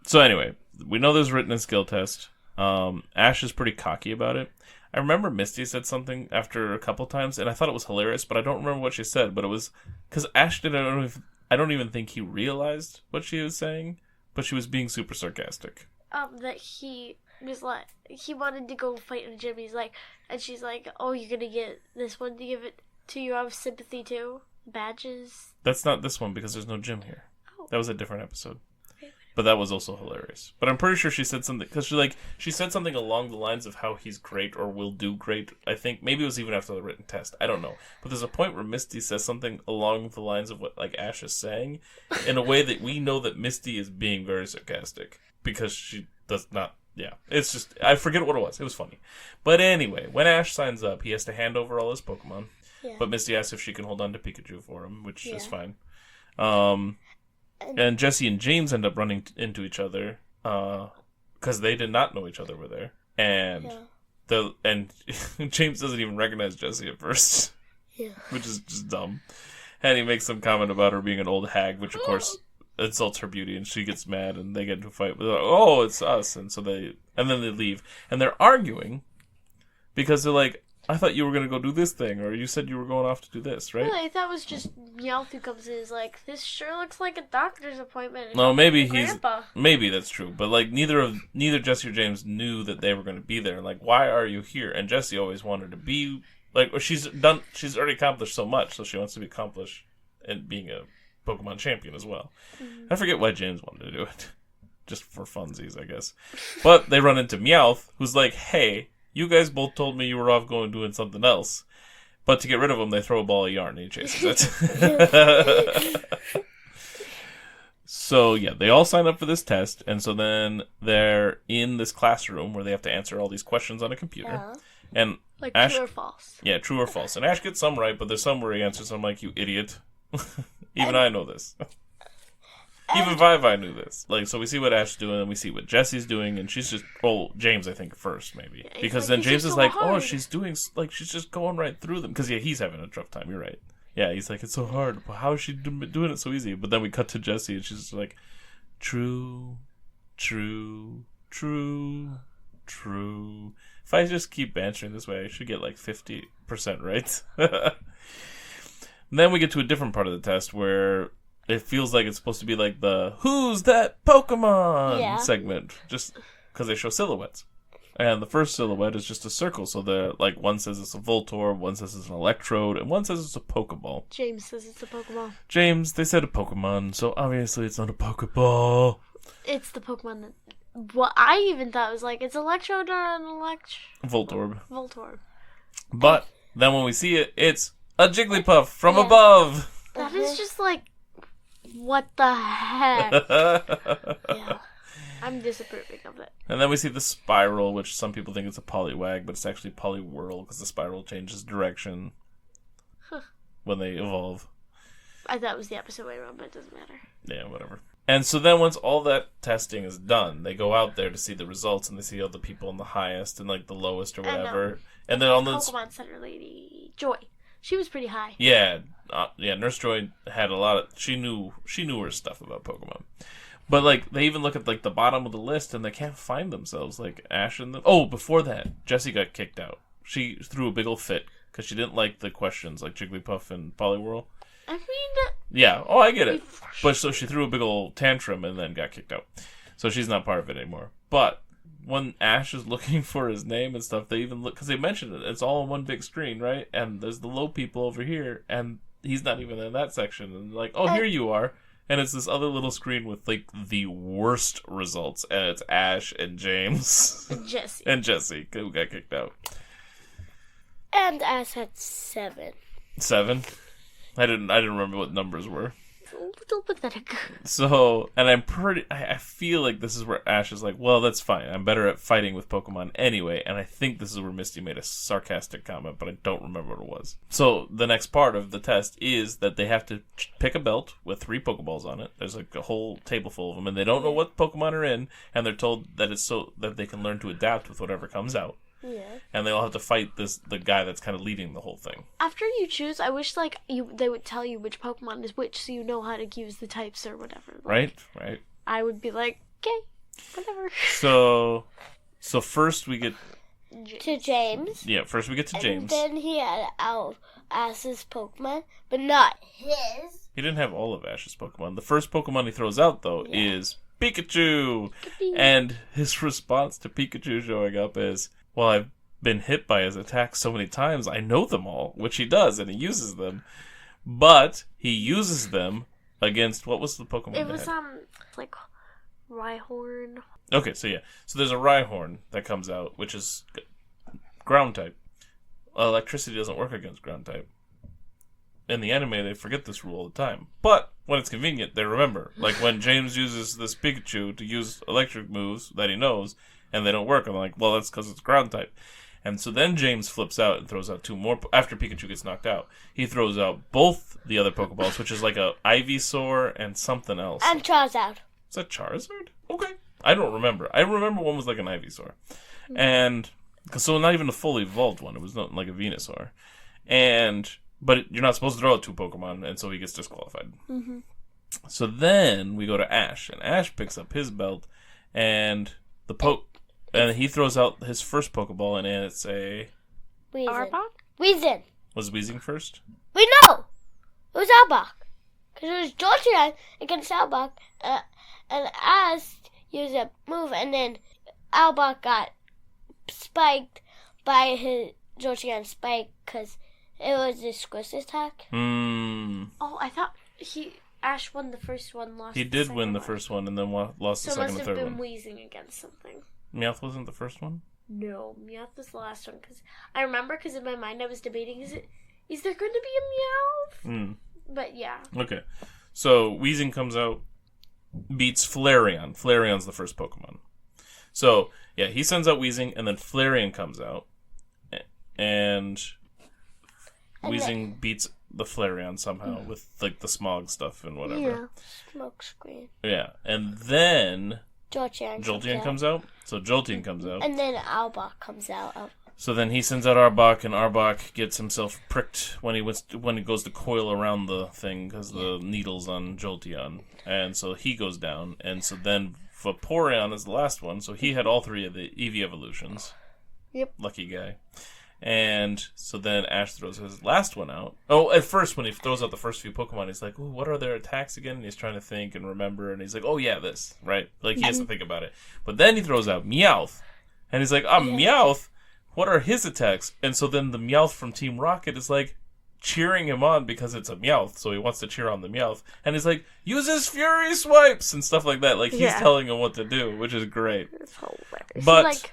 So anyway, we know there's written and skill test. Ash is pretty cocky about it. I remember Misty said something after a couple times, and I thought it was hilarious, but I don't remember what she said. But it was because Ash didn't. I don't even think he realized what she was saying, but she was being super sarcastic. That he was like, he wanted to go fight in the gym. He's like, and she's like, oh, you're gonna get this one to give it to you out of sympathy too? Badges? That's not this one because there's no gym here. Oh. That was a different episode. But that was also hilarious. But I'm pretty sure she said something, because she said something along the lines of how he's great or will do great. I think maybe it was even after the written test. I don't know. But there's a point where Misty says something along the lines of what like Ash is saying, in a way that we know that Misty is being very sarcastic because she does not. Yeah, it's just I forget what it was. It was funny. But anyway, when Ash signs up, he has to hand over all his Pokemon. Yeah. But Misty asks if she can hold on to Pikachu for him, which is fine. And Jessie and James end up running into each other because they did not know each other were there, and James doesn't even recognize Jessie at first, which is just dumb. And he makes some comment about her being an old hag, which of course insults her beauty, and she gets mad, and they get into a fight. They're like, oh, it's us, and then they leave, and they're arguing because they're like, I thought you were going to go do this thing, or you said you were going off to do this, right? Really, I thought it was just Meowth who comes in and is like, this sure looks like a doctor's appointment. No, maybe Grandpa. maybe that's true, but like neither Jessie or James knew that they were going to be there. Like, why are you here? And Jessie always wanted to be like, she's already accomplished so much, so she wants to be accomplished and being a Pokemon champion as well. I forget why James wanted to do it, just for funsies, I guess. But they run into Meowth, who's like, hey. You guys both told me you were off going doing something else. But to get rid of him, they throw a ball of yarn and he chases it. So, yeah, they all sign up for this test. And so then they're in this classroom where they have to answer all these questions on a computer. And Like Ash, true or false. Yeah, true or false. And Ash gets some right, but there's some where he answers them like, you idiot. Even I know this. Even ViVi knew this. Like, so we see what Ash's doing, and we see what Jessie's doing, and she's just... Well, James, I think, first, maybe. Yeah, because like, then James is like, hard. oh, she's doing... Like, she's just going right through them. Because, yeah, he's having a tough time. You're right. Yeah, he's like, it's so hard. But how is she doing it so easy? But then we cut to Jessie, and she's just like, true, true, true, true. If I just keep answering this way, I should get, like, 50% right. Then we get to a different part of the test where... It feels like it's supposed to be like the "Who's that Pokemon?" segment, just because they show silhouettes. And the first silhouette is just a circle, so the like one says it's a Voltorb, one says it's an Electrode, and one says it's a Pokeball. James says it's a Pokemon. James, they said a Pokemon, so obviously it's not a Pokeball. It's the Pokemon that... What I even thought was like, it's Electrode or an Voltorb. Voltorb. But then when we see it, it's a Jigglypuff from above. That is just like... What the heck? I'm disapproving of it. And then we see the Spiral, which some people think it's a Poliwag, but it's actually Poliwhirl because the Spiral changes direction when they evolve. I thought it was the opposite way around, but it doesn't matter. Yeah, whatever. And so then once all that testing is done, they go out there to see the results, and they see all the people in the highest and, like, the lowest or whatever. And then on those... Pokemon Center lady, Joy. She was pretty high. Yeah. Nurse Joy had a lot of... She knew her stuff about Pokemon. But, like, they even look at, like, the bottom of the list, and they can't find themselves. Like, Ash and them... Oh, before that, Jessie got kicked out. She threw a big old fit, because she didn't like the questions, like Jigglypuff and Poliwhirl. I mean... Yeah, I get it. But so she threw a big old tantrum and then got kicked out. So she's not part of it anymore. But when Ash is looking for his name and stuff, they even look... Because they mentioned it. It's all on one big screen, right? And there's the low people over here, and he's not even in that section. And like, oh, here you are. And it's this other little screen with, like, the worst results. And it's Ash and James. And Jessie, who got kicked out. And Ash had 7. 7? I didn't remember what numbers were. A little pathetic. So, and I feel like this is where Ash is like, well, that's fine. I'm better at fighting with Pokemon anyway. And I think this is where Misty made a sarcastic comment, but I don't remember what it was. So, the next part of the test is that they have to pick a belt with 3 Pokeballs on it. There's like a whole table full of them, and they don't know what Pokemon are in, and they're told that it's so that they can learn to adapt with whatever comes out. Yeah. And they all have to fight the guy that's kind of leading the whole thing. After you choose, I wish they would tell you which Pokemon is which, so you know how to use the types or whatever. Like, Right. I would be like, okay, whatever. So first we get to James. Yeah, first we get to James. And then he had Ash's Pokemon, but not his. He didn't have all of Ash's Pokemon. The first Pokemon he throws out though is Pikachu, and his response to Pikachu showing up is, well, I've been hit by his attacks so many times, I know them all, which he does, and he uses them. But he uses them against, what was the Pokemon? It was, like, Rhyhorn. Okay, so there's a Rhyhorn that comes out, which is ground type. Electricity doesn't work against ground type. In the anime, they forget this rule all the time. But when it's convenient, they remember. Like when James uses this Pikachu to use electric moves that he knows, and they don't work. I'm like, well, that's because it's ground type. And so then James flips out and throws out 2 more. After Pikachu gets knocked out, he throws out both the other Pokeballs, which is like a Ivysaur and something else. And Charizard. Is that Charizard? Okay. I don't remember. I remember one was like an Ivysaur. And, so not even a fully evolved one. It was not like a Venusaur. But you're not supposed to throw out 2 Pokemon, and so he gets disqualified. Mm-hmm. So then we go to Ash, and Ash picks up his belt, and and he throws out his first Pokeball, and it's a... Arbok? Weezing. Was Weezing first? We know! It was Arbok. Because it was Jolteon against Arbok, and Ash used a move, and then Arbok got spiked by his Jolteon spike, because it was a squish attack. Oh, I thought Ash won the first one, lost He did win the first one, and then lost the second and third one. So it must have been Weezing against something. Meowth wasn't the first one? No, Meowth was the last one. Cause I remember, because in my mind I was debating, is there going to be a Meowth? But yeah. Okay. So Weezing comes out, beats Flareon. Flareon's the first Pokemon. So, yeah, he sends out Weezing, and then Flareon comes out, and Weezing beats the Flareon somehow with, like, the smog stuff and whatever. Yeah, smoke screen. Yeah, and then Jolteon comes out. So Jolteon comes out. And then Arbok comes out. So then he sends out Arbok, and Arbok gets himself pricked when he goes to coil around the thing because the needle's on Jolteon. And so he goes down. And so then Vaporeon is the last one. So he had all 3 of the Eevee evolutions. Yep. Lucky guy. And so then Ash throws his last one out. Oh, at first, when he throws out the first few Pokemon, he's like, ooh, what are their attacks again? And he's trying to think and remember. And he's like, oh, yeah, this. Right? Like, he has to think about it. But then he throws out Meowth. And he's like, Meowth? What are his attacks? And so then the Meowth from Team Rocket is like cheering him on because it's a Meowth. So he wants to cheer on the Meowth. And he's like, use his Fury Swipes! And stuff like that. Like, he's telling him what to do, which is great. It's hilarious. But, like,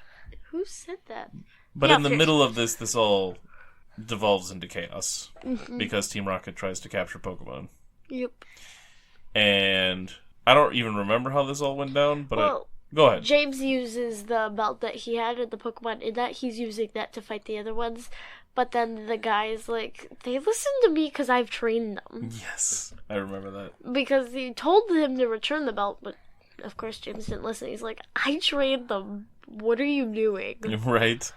who said that? But in the middle of this all devolves into chaos. Because Team Rocket tries to capture Pokemon. Yep. And I don't even remember how this all went down, but go ahead. James uses the belt that he had and the Pokemon in that. He's using that to fight the other ones. But then the guy is like, they listen to me because I've trained them. Yes, I remember that. Because he told him to return the belt, but of course James didn't listen. He's like, I trained them. What are you doing? Right.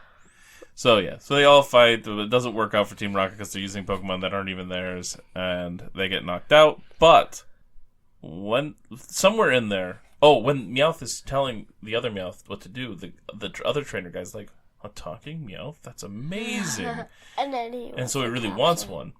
So they all fight, but it doesn't work out for Team Rocket because they're using Pokemon that aren't even theirs, and they get knocked out. But when somewhere in there, when Meowth is telling the other Meowth what to do, the other trainer guy's like, a talking Meowth? That's amazing. and so he really wants one.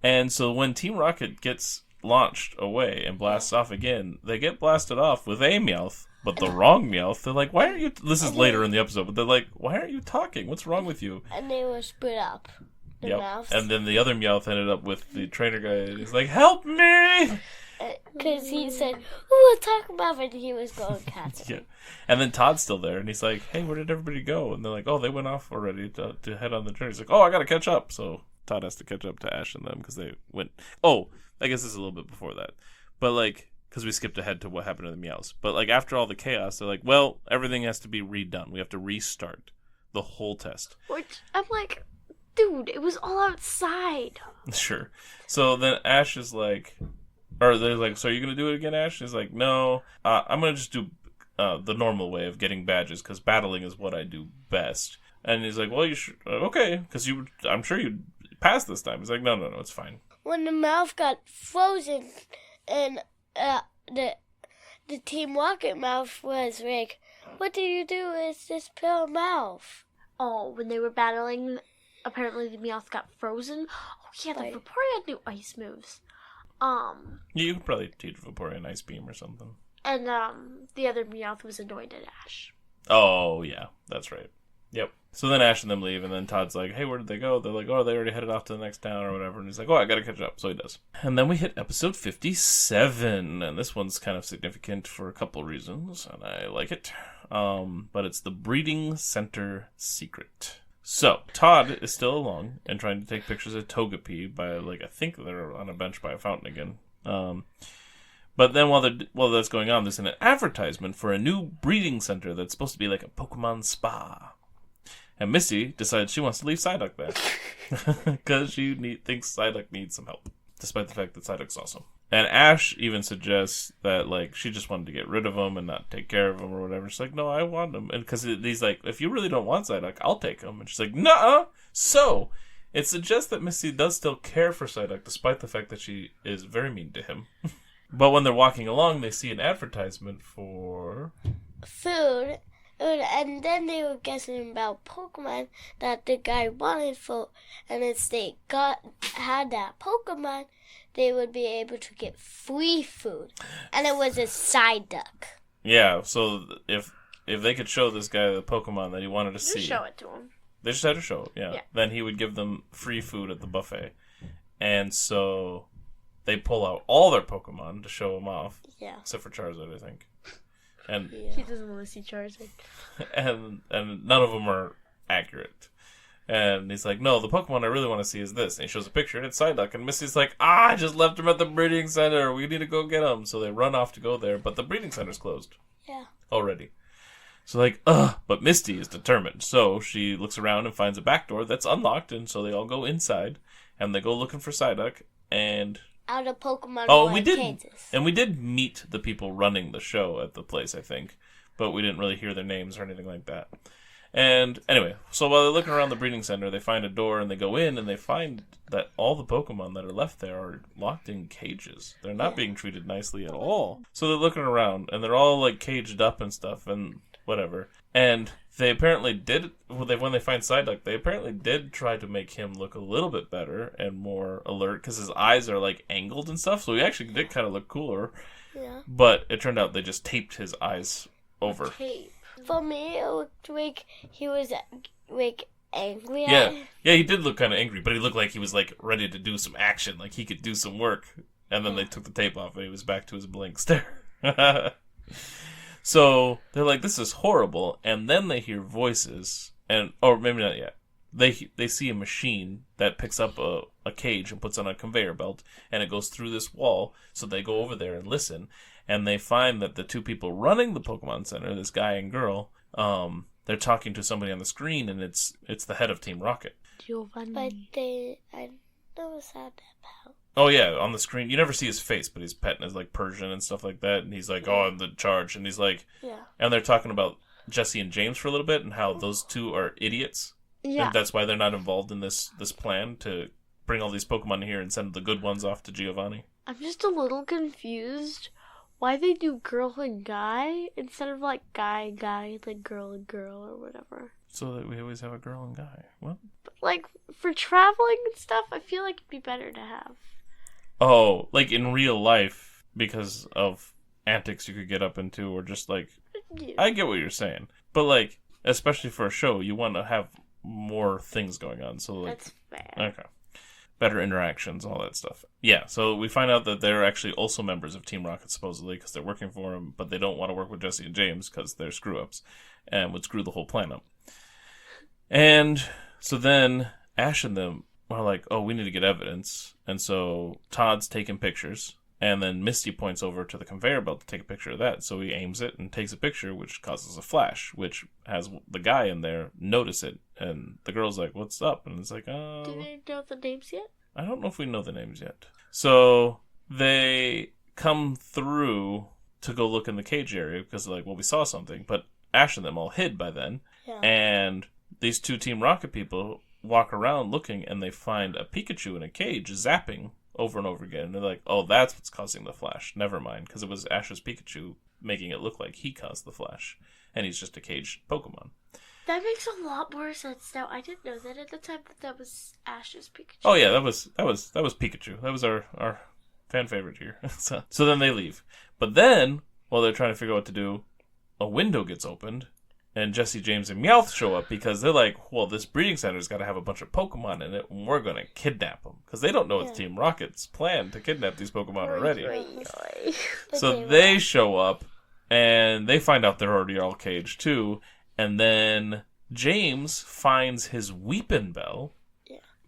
And so when Team Rocket gets launched away and blasts off again, they get blasted off with a Meowth, but the wrong Meowth. They're like, why aren't you... This is later in the episode, but they're like, why aren't you talking? What's wrong with you? And they were split up. The mouths. And then the other Meowth ended up with the trainer guy, and he's like, help me! Because he said, we'll talk about it, and he was going cats. Yeah. And then Todd's still there, and he's like, hey, where did everybody go? And they're like, they went off already to head on the journey. He's like, I gotta catch up. So Todd has to catch up to Ash and them, because they went... I guess this is a little bit before that. But, because we skipped ahead to what happened to the Meows. But, after all the chaos, they're like, well, everything has to be redone. We have to restart the whole test. Which, I'm like, dude, it was all outside. Sure. So then Ash is like... Or they're like, so are you going to do it again, Ash? He's like, no, I'm going to just do the normal way of getting badges, because battling is what I do best. And he's like, well, you should... okay, because I'm sure you passed this time. He's like, no, it's fine. When the mouth got frozen, and the Team Rocket mouth was like, what do you do with this pale mouth? Oh, when they were battling, apparently the Meowth got frozen. Oh, yeah, the Vaporeon had new ice moves. Yeah, you could probably teach Vaporeon an Ice Beam or something. And the other Meowth was annoyed at Ash. Oh, yeah, that's right. Yep. So then Ash and them leave, and then Todd's like, hey, where did they go? They're like, they already headed off to the next town or whatever. And he's like, I gotta catch up. So he does. And then we hit episode 57, and this one's kind of significant for a couple reasons, and I like it. But it's the Breeding Center Secret. So, Todd is still along and trying to take pictures of Togepi by, I think they're on a bench by a fountain again. But then while that's going on, there's an advertisement for a new breeding center that's supposed to be like a Pokemon spa. And Missy decides she wants to leave Psyduck there. Because she thinks Psyduck needs some help. Despite the fact that Psyduck's awesome. And Ash even suggests that, she just wanted to get rid of him and not take care of him or whatever. She's like, no, I want him. And because he's like, if you really don't want Psyduck, I'll take him. And she's like, nuh-uh. So, it suggests that Missy does still care for Psyduck, despite the fact that she is very mean to him. But when they're walking along, they see an advertisement for... food. And then they were guessing about Pokemon that the guy wanted for, and if they had that Pokemon, they would be able to get free food. And it was a Psyduck. Yeah, so if they could show this guy the Pokemon that he wanted to see... Just show it to him. They just had to show it, yeah. Then he would give them free food at the buffet. And so they pull out all their Pokemon to show him off. Yeah. Except for Charizard, I think. And he doesn't want to see Charizard. And none of them are accurate. And he's like, no, the Pokemon I really want to see is this. And he shows a picture, and it's Psyduck. And Missy's like, I just left him at the breeding center. We need to go get him. So they run off to go there, but the breeding center's closed. Yeah. Already. So but Misty is determined. So she looks around and finds a back door that's unlocked, and so they all go inside, and they go looking for Psyduck, and... out of Pokemon Kansas. And we did meet the people running the show at the place, I think. But we didn't really hear their names or anything like that. And anyway, so while they're looking around the breeding center, they find a door and they go in and they find that all the Pokemon that are left there are locked in cages. They're not being treated nicely at all. So they're looking around and they're all caged up and stuff and whatever. And they apparently did, when they find Psyduck, they apparently did try to make him look a little bit better and more alert because his eyes are angled and stuff. So he actually did kind of look cooler. Yeah. But it turned out they just taped his eyes over. Tape. For me, it looked like he was angry. Yeah, he did look kind of angry, but he looked like he was ready to do some action, like he could do some work. And then they took the tape off, and he was back to his blank stare. So they're like, "This is horrible." And then they hear voices, or maybe not yet. They see a machine that picks up a cage and puts on a conveyor belt, and it goes through this wall. So they go over there and listen. And they find that the two people running the Pokemon Center, this guy and girl, they're talking to somebody on the screen, and it's the head of Team Rocket. Giovanni. But I never saw that part. Oh yeah, on the screen you never see his face, but he's petting his like Persian and stuff like that, and he's like, "Oh, I'm the charge," and he's like, Yeah. and they're talking about Jesse and James for a little bit and how those two are idiots, Yeah. and that's why they're not involved in this plan to bring all these Pokemon here and send the good ones off to Giovanni. I'm just a little confused why they do girl and guy instead of like guy, like girl and girl or whatever. So that we always have a girl and guy. What? But like for traveling and stuff, I feel like it'd be better to have. Oh, like in real life, because of antics you could get up into, or just like, Yeah. I get what you're saying, but like, especially for a show, you want to have more things going on. So like, That's fair. okay, better interactions, all that stuff. Yeah. So we find out that they're actually also members of Team Rocket supposedly because they're working for him, but they don't want to work with Jesse and James because they're screw ups and would screw the whole plan up. And so then Ash and them are like, oh, we need to get evidence. And so Todd's taking pictures. And then Misty points over to the conveyor belt to take a picture of that. So he aims it and takes a picture, which causes a flash, which has the guy in there notice it. And the girl's like, what's up? And it's like, oh. Do they know the names yet? I don't know if we know the names yet. So they come through to go look in the cage area because they're like, well, we saw something. But Ash and them all hid by then. Yeah. And these two Team Rocket people walk around looking and they find a Pikachu in a cage zapping over and over again. And they're like, oh, that's what's causing the flash. Never mind, because it was Ash's Pikachu making it look like he caused the flash. And he's just a caged Pokemon. That makes a lot more sense now. I didn't know that at the time that was Ash's Pikachu. Oh yeah, that was Pikachu. That was our fan favorite here. So then they leave. But then, while they're trying to figure out what to do, a window gets opened. And Jesse, James, and Meowth show up because they're like, well, this breeding center's got to have a bunch of Pokemon in it, and we're going to kidnap them. Because they don't know it's Team Rocket's plan to kidnap these Pokemon already. So they show up, and they find out they're already all caged, too. And then James finds his Weepin' Bell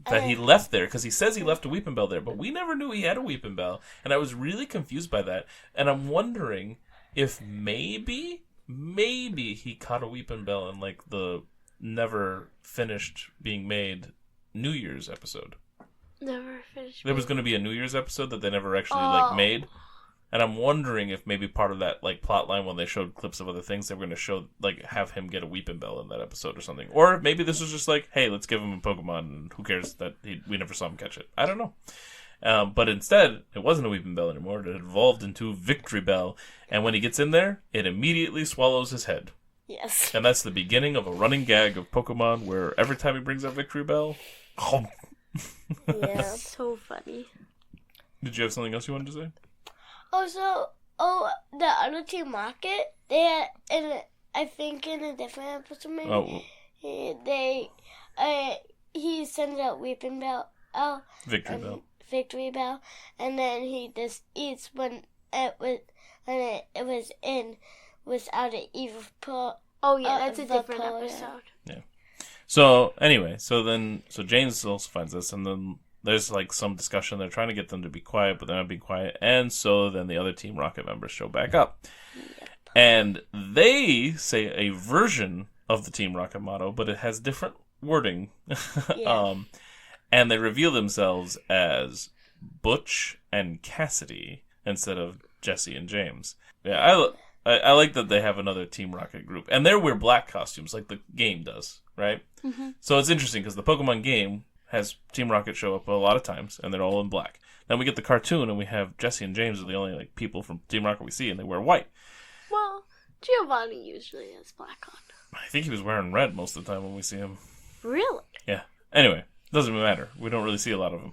that he left there, because he says he left a Weepin' Bell there, but we never knew he had a Weepin' Bell. And I was really confused by that. And I'm wondering if maybe he caught a Weepin' Bell in like the never finished being made New Year's episode. Never finished. There was going to be a New Year's episode that they never actually like made, and I'm wondering if maybe part of that like plot line when they showed clips of other things they were going to show like have him get a Weepin' Bell in that episode or something, or maybe this was just like, hey, let's give him a Pokemon and who cares that we never saw him catch it. I don't know. But instead, it wasn't a Weepin' Bell anymore. It evolved into Victory Bell. And when he gets in there, it immediately swallows his head. Yes. And that's the beginning of a running gag of Pokemon where every time he brings up Victory Bell... Yeah. So funny. Did you have something else you wanted to say? Also, the other Team Rocket, they had, I think in a different episode maybe, he sends out Weepin' Bell. Victory Bell, and then he just eats when it was without an evil pull. Oh yeah, that's a different pull, episode. Yeah. So anyway, so James also finds this, and then there's like some discussion. They're trying to get them to be quiet, but they're not being quiet, and so then the other Team Rocket members show back up, and they say a version of the Team Rocket motto, but it has different wording. Yeah. And they reveal themselves as Butch and Cassidy instead of Jesse and James. Yeah, I like that they have another Team Rocket group. And they wear black costumes like the game does, right? Mm-hmm. So it's interesting because the Pokemon game has Team Rocket show up a lot of times, and they're all in black. Then we get the cartoon, and we have Jesse and James are the only like people from Team Rocket we see, and they wear white. Well, Giovanni usually has black on. I think he was wearing red most of the time when we see him. Really? Yeah. Anyway. Doesn't matter. We don't really see a lot of him.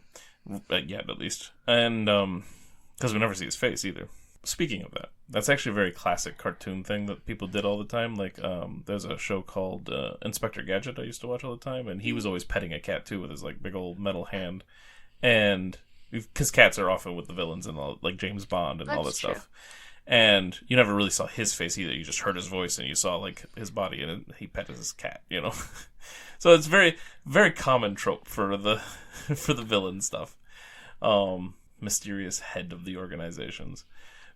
Yet, at least. And, because we never see his face, either. Speaking of that, that's actually a very classic cartoon thing that people did all the time. Like, there's a show called Inspector Gadget I used to watch all the time, and he was always petting a cat, too, with his, like, big old metal hand. And, because cats are often with the villains and all, like James Bond and all that stuff. And you never really saw his face either. You just heard his voice and you saw like his body and he petted his cat, you know. So it's very, very common trope for the villain stuff. Mysterious head of the organizations.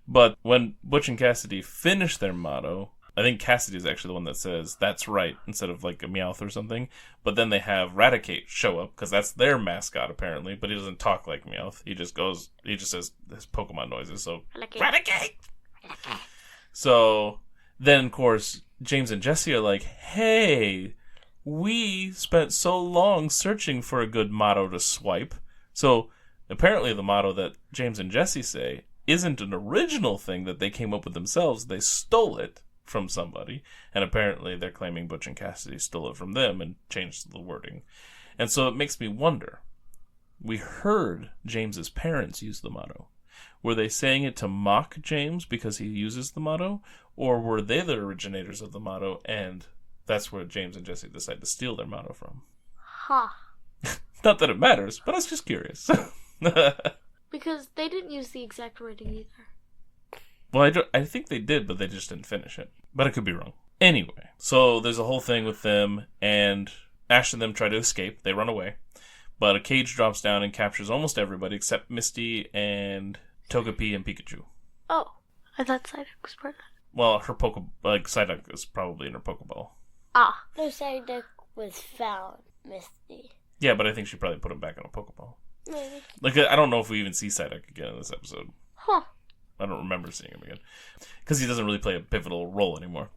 But when Butch and Cassidy finish their motto, I think Cassidy is actually the one that says, "That's right," instead of like a Meowth or something. But then they have Raticate show up, because that's their mascot, apparently. But he doesn't talk like Meowth. He just says his Pokemon noises. So, Raticate! So, then, of course, James and Jessie are like, hey, we spent so long searching for a good motto to swipe. So, apparently the motto that James and Jessie say isn't an original thing that they came up with themselves. They stole it from somebody, and apparently they're claiming Butch and Cassidy stole it from them and changed the wording. And so it makes me wonder, we heard James's parents use the motto. Were they saying it to mock James because he uses the motto, or were they the originators of the motto, and that's where James and Jessie decide to steal their motto from? Huh. Not that it matters, but I was just curious. Because they didn't use the exact wording either. Well, I think they did, but they just didn't finish it. But I could be wrong. Anyway, so there's a whole thing with them, and Ash and them try to escape. They run away. But a cage drops down and captures almost everybody except Misty and Togepi and Pikachu. Oh, I thought Psyduck was part of it. Well, her Psyduck is probably in her Pokeball. Ah. No, Psyduck was found, Misty. Yeah, but I think she probably put him back in a Pokeball. Maybe. Like, I don't know if we even see Psyduck again in this episode. Huh. I don't remember seeing him again. Because he doesn't really play a pivotal role anymore.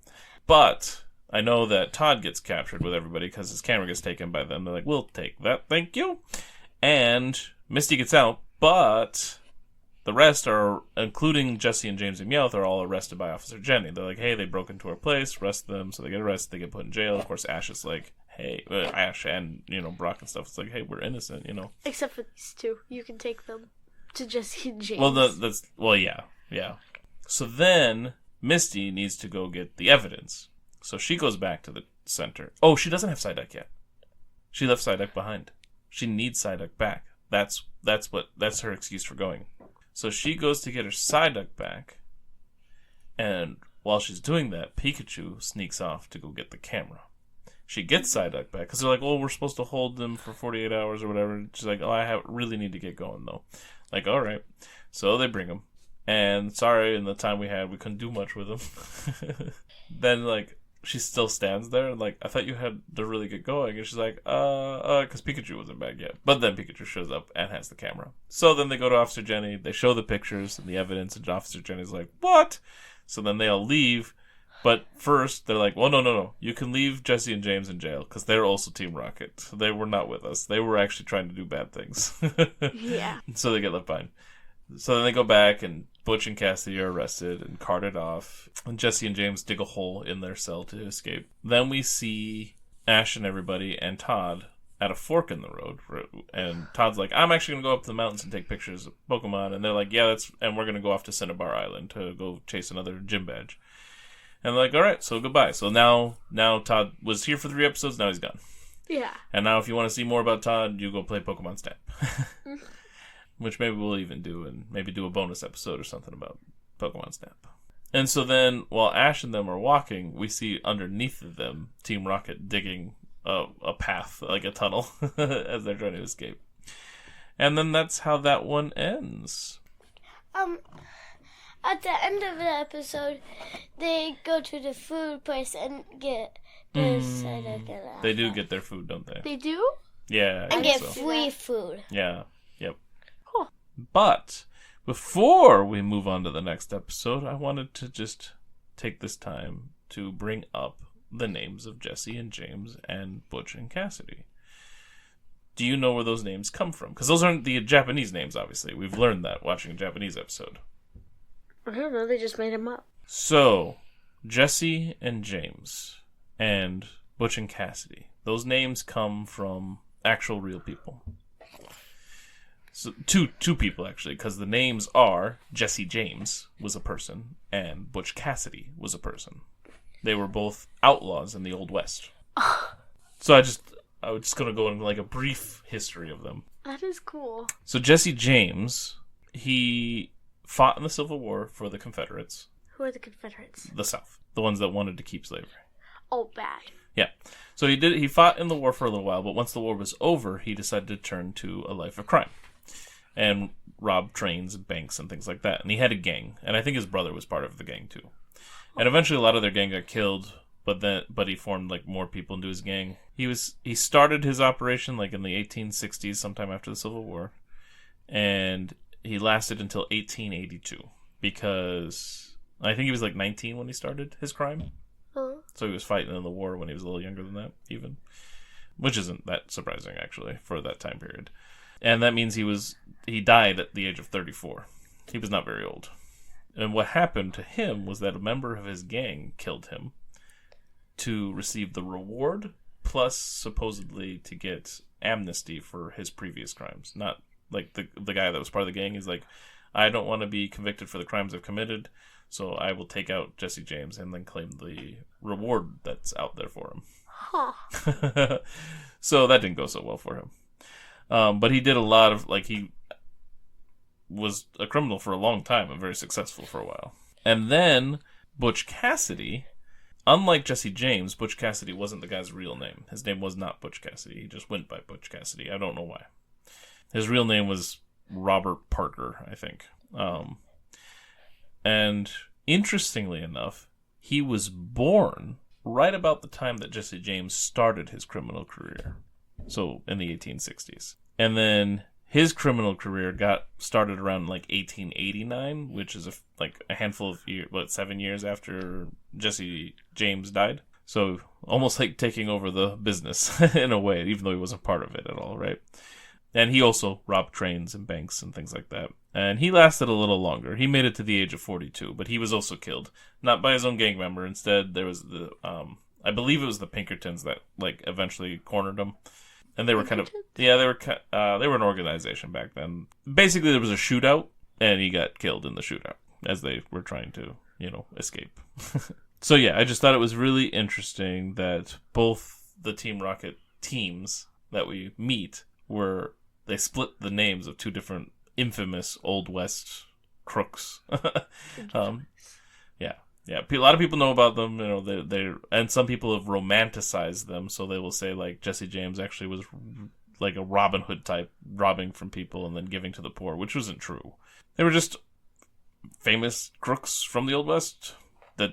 But I know that Todd gets captured with everybody because his camera gets taken by them. They're like, we'll take that, thank you. And Misty gets out, but the rest are, including Jessie and James and Meowth, are all arrested by Officer Jenny. They're like, hey, they broke into our place, arrest them. So they get arrested, they get put in jail. Of course, Ash is like, hey, Ash and, Brock and stuff. It's like, hey, we're innocent, Except for these two. You can take them to Jessie and James. Well, yeah. So then Misty needs to go get the evidence. So she goes back to the center. Oh, she doesn't have Psyduck yet. She left Psyduck behind. She needs Psyduck back. That's her excuse for going. So she goes to get her Psyduck back, and while she's doing that, Pikachu sneaks off to go get the camera. She gets Psyduck back, because they're like, we're supposed to hold them for 48 hours or whatever. She's like, I really need to get going, though. Like, all right. So they bring him. And sorry, in the time we had, we couldn't do much with him. Then, she still stands there, and, I thought you had to really get going. And she's like, because Pikachu wasn't back yet. But then Pikachu shows up and has the camera. So then they go to Officer Jenny, they show the pictures and the evidence, and Officer Jenny's like, what? So then they all leave. But first, they're like, well, no. You can leave Jessie and James in jail, because they're also Team Rocket. They were not with us. They were actually trying to do bad things. Yeah. So they get left behind. So then they go back, and Butch and Cassidy are arrested and carted off. And Jessie and James dig a hole in their cell to escape. Then we see Ash and everybody and Todd at a fork in the road. And Todd's like, I'm actually going to go up to the mountains and take pictures of Pokemon. And they're like, yeah, and we're going to go off to Cinnabar Island to go chase another gym badge. And they're like, all right, so goodbye. So now Todd was here for 3 episodes, now he's gone. Yeah. And now if you want to see more about Todd, you go play Pokemon Snap. Which maybe we'll even do, and maybe do a bonus episode or something about Pokemon Snap. And so then, while Ash and them are walking, we see underneath of them Team Rocket digging a path, like a tunnel, as they're trying to escape. And then that's how that one ends. At the end of the episode, they go to the food place and get their Psyduck and They do get their food, don't they? They do? Yeah. And get free food. Yeah. Yep. Cool. But before we move on to the next episode, I wanted to just take this time to bring up the names of Jessie and James and Butch and Cassidy. Do you know where those names come from? Because those aren't the Japanese names, obviously. We've learned that watching a Japanese episode. I don't know, they just made them up. So, Jessie and James and Butch and Cassidy, those names come from actual real people. So two people, actually, because the names are Jessie James was a person and Butch Cassidy was a person. They were both outlaws in the Old West. So I was just going to go into like a brief history of them. That is cool. So Jessie James, he fought in the Civil War for the Confederates. Who are the Confederates? The South. The ones that wanted to keep slavery. Oh, bad. Yeah. So he fought in the war for a little while, but once the war was over, he decided to turn to a life of crime. And rob trains and banks and things like that. And he had a gang. And I think his brother was part of the gang, too. And eventually a lot of their gang got killed, but he formed like more people into his gang. He started his operation like in the 1860s, sometime after the Civil War, and he lasted until 1882 because I think he was like 19 when he started his crime. So he was fighting in the war when he was a little younger than that, even. Which isn't that surprising, actually, for that time period. And that means he died at the age of 34. He was not very old. And what happened to him was that a member of his gang killed him to receive the reward, plus supposedly to get amnesty for his previous crimes. Not like the guy that was part of the gang. He's like, I don't want to be convicted for the crimes I've committed, so I will take out Jesse James and then claim the reward that's out there for him. Huh. So that didn't go so well for him. But he did a lot of, like, he was a criminal for a long time and very successful for a while. And then Butch Cassidy, unlike Jesse James, Butch Cassidy wasn't the guy's real name. His name was not Butch Cassidy. He just went by Butch Cassidy. I don't know why. His real name was Robert Parker, I think. And interestingly enough, he was born right about the time that Jesse James started his criminal career. So, in the 1860s. And then his criminal career got started around like 1889, which is like a handful of years, 7 years after Jesse James died. So, almost like taking over the business in a way, even though he wasn't part of it at all, right? And he also robbed trains and banks and things like that. And he lasted a little longer. He made it to the age of 42, but he was also killed. Not by his own gang member. Instead, there was the, I believe it was the Pinkertons that, like, eventually cornered him. And they were kind of, they were an organization back then. Basically, there was a shootout, and he got killed in the shootout as they were trying to, escape. So yeah, I just thought it was really interesting that both the Team Rocket teams that we meet they split the names of two different infamous Old West crooks. Yeah. A lot of people know about them. And some people have romanticized them. So they will say like Jesse James actually was like a Robin Hood type, robbing from people and then giving to the poor, which wasn't true. They were just famous crooks from the Old West that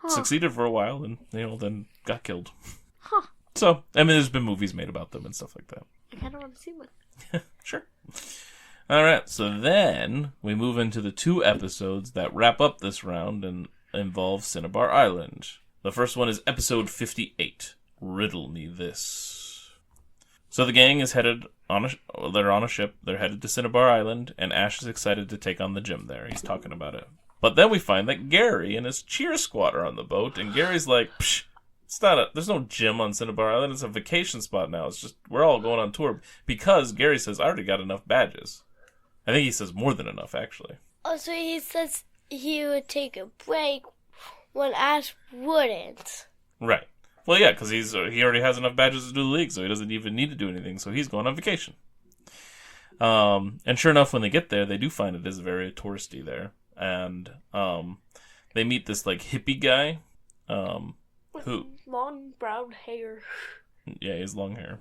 succeeded for a while and then got killed. Huh. So there's been movies made about them and stuff like that. I kind of want to see one. Sure. All right, so then we move into the 2 episodes that wrap up this round and involve Cinnabar Island. The first one is episode 58, Riddle Me This. So the gang is headed they're on a ship, they're headed to Cinnabar Island, and Ash is excited to take on the gym there. He's talking about it. But then we find that Gary and his cheer squad are on the boat, and Gary's like, psh, there's no gym on Cinnabar Island. It's a vacation spot now. It's just, we're all going on tour. Because Gary says, I already got enough badges. I think he says more than enough, actually. Oh, so he says he would take a break when Ash wouldn't. Right. Well, yeah, because he already has enough badges to do the league, so he doesn't even need to do anything. So he's going on vacation. And sure enough, when they get there, they do find it is very touristy there. And they meet this, like, hippie guy. Who? Long brown hair. Yeah, he has long hair.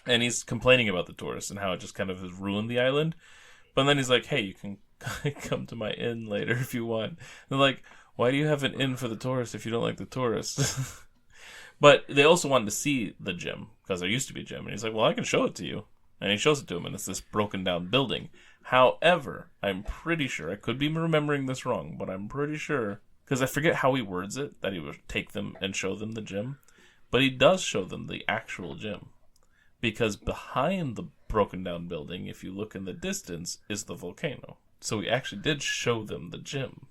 And he's complaining about the tourists and how it just kind of has ruined the island. But then he's like, hey, you can come to my inn later if you want. And they're like, why do you have an inn for the tourists if you don't like the tourists? But they also wanted to see the gym, because there used to be a gym. And he's like, well, I can show it to you. And he shows it to him, and it's this broken down building. However, I'm pretty sure, I could be remembering this wrong, but I'm pretty sure, because I forget how he words it, that he would take them and show them the gym. But he does show them the actual gym. Because behind the broken down building, if you look in the distance, is the volcano. So he actually did show them the gym.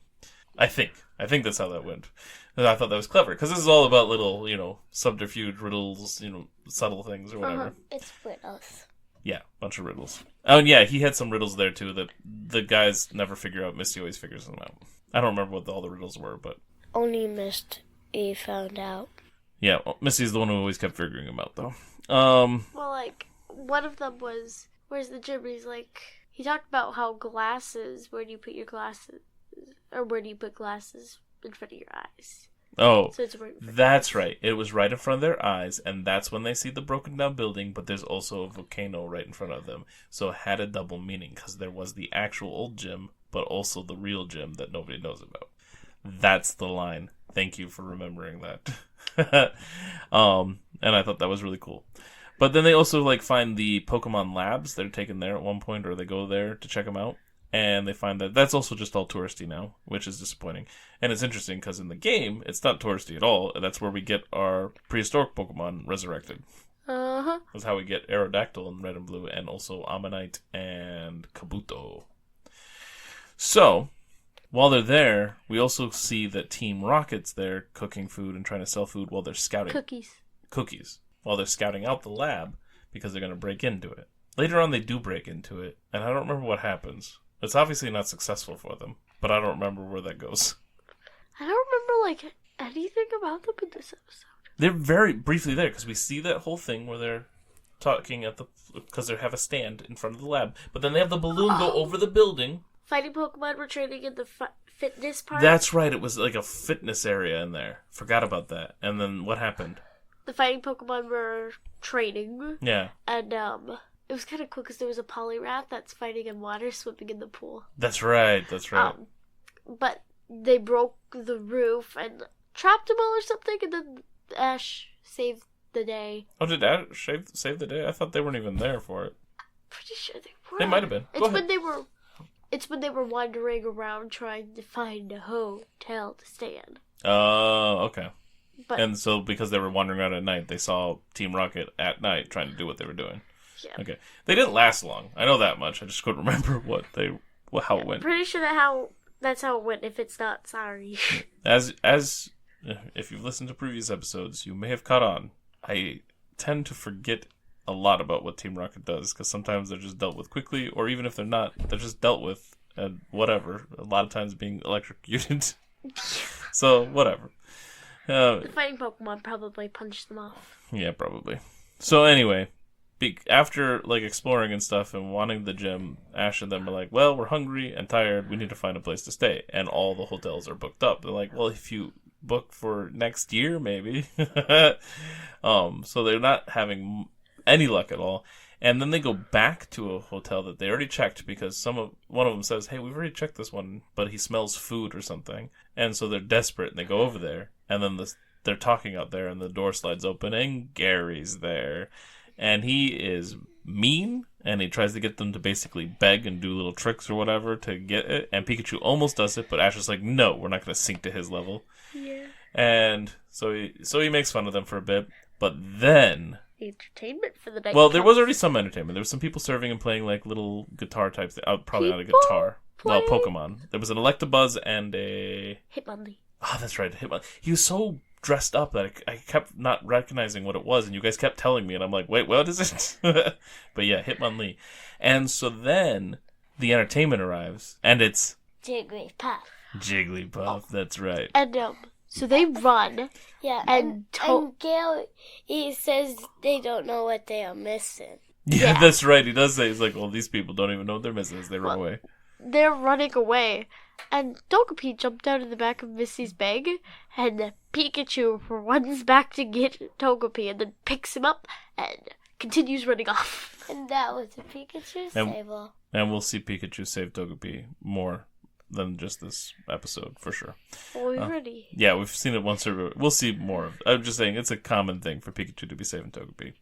I think that's how that went. And I thought that was clever, because this is all about little, subterfuge, riddles, subtle things or whatever. It's riddles. Yeah, bunch of riddles. Oh, and yeah, he had some riddles there, too, that the guys never figure out. Misty always figures them out. I don't remember what all the riddles were, but... Only Misty found out. Yeah, well, Misty's the one who always kept figuring them out, though. Well, like, one of them was, where's the gym? He's like, he talked about how glasses, where do you put your glasses, or where do you put glasses in front of your eyes? Oh, so it's right that's right. It was right in front of their eyes, and that's when they see the broken down building, but there's also a volcano right in front of them. So it had a double meaning, because there was the actual old gym, but also the real gym that nobody knows about. That's the line. Thank you for remembering that. And I thought that was really cool. But then they also like find the Pokemon labs. They're taken there at one point, or they go there to check them out. And they find that that's also just all touristy now, which is disappointing. And it's interesting because in the game, it's not touristy at all. That's where we get our prehistoric Pokemon resurrected. Uh-huh. That's how we get Aerodactyl in Red and Blue, and also Ammonite and Kabuto. So, while they're there, we also see that Team Rocket's there cooking food and trying to sell food while they're scouting. Cookies. While they're scouting out the lab because they're going to break into it. Later on, they do break into it, and I don't remember what happens. It's obviously not successful for them, but I don't remember where that goes. I don't remember, anything about them in this episode. They're very briefly there, because we see that whole thing where they're talking because they have a stand in front of the lab, but then they have the balloon go over the building. Fighting Pokemon were training in the fitness part. That's right, it was like a fitness area in there. Forgot about that. And then what happened? The fighting Pokemon were training. Yeah. And, it was kind of cool because there was a Poliwrath that's fighting in water, swimming in the pool. That's right. But they broke the roof and trapped them all or something, and then Ash saved the day. Oh, did Ash save the day? I thought they weren't even there for it. Pretty sure they were. They might have been. It's when they were wandering around trying to find a hotel to stay in. Oh, okay. But, and so because they were wandering around at night, they saw Team Rocket at night trying to do what they were doing. Yeah. Okay. They didn't last long. I know that much. I just couldn't remember how it went. Pretty sure that's how it went. If it's not, sorry. As if you've listened to previous episodes, you may have caught on. I tend to forget a lot about what Team Rocket does because sometimes they're just dealt with quickly, or even if they're not, they're just dealt with and whatever. A lot of times being electrocuted. So whatever. The fighting Pokemon probably punched them off. Yeah, probably. So anyway. After exploring and stuff and wanting the gym, Ash and them are like, well, we're hungry and tired. We need to find a place to stay. And all the hotels are booked up. They're like, well, if you book for next year, maybe. So they're not having any luck at all. And then they go back to a hotel that they already checked because one of them says, hey, we've already checked this one, but he smells food or something. And so they're desperate and they go over there. And then they're talking out there and the door slides open and Gary's there. And he is mean, and he tries to get them to basically beg and do little tricks or whatever to get it. And Pikachu almost does it, but Ash is like, no, we're not going to sink to his level. Yeah. And so he makes fun of them for a bit, but then... entertainment for the night. Well, there was already some entertainment. There was some people serving and playing little guitar types. Probably not a guitar. Well, Pokemon. There was an Electabuzz and a... Hitmonlee. Oh, that's right, Hitmonlee. He was so dressed up that I kept not recognizing what it was, and you guys kept telling me, and I'm like, wait, what is it? But yeah, Hitmonlee. And so then the entertainment arrives, and it's Jigglypuff, that's right. And so they run. Yeah, and Gale, he says they don't know what they are missing. Yeah, that's right. He does say, he's like, well, these people don't even know what they're missing as they run away. They're running away. And Togepi jumped out of the back of Missy's bag, and Pikachu runs back to get Togepi and then picks him up and continues running off. And that was a Pikachu save-all. And we'll see Pikachu save Togepi more than just this episode, for sure. Already. Yeah, we've seen it once or we'll see more of it. I'm just saying, it's a common thing for Pikachu to be saving Togepi.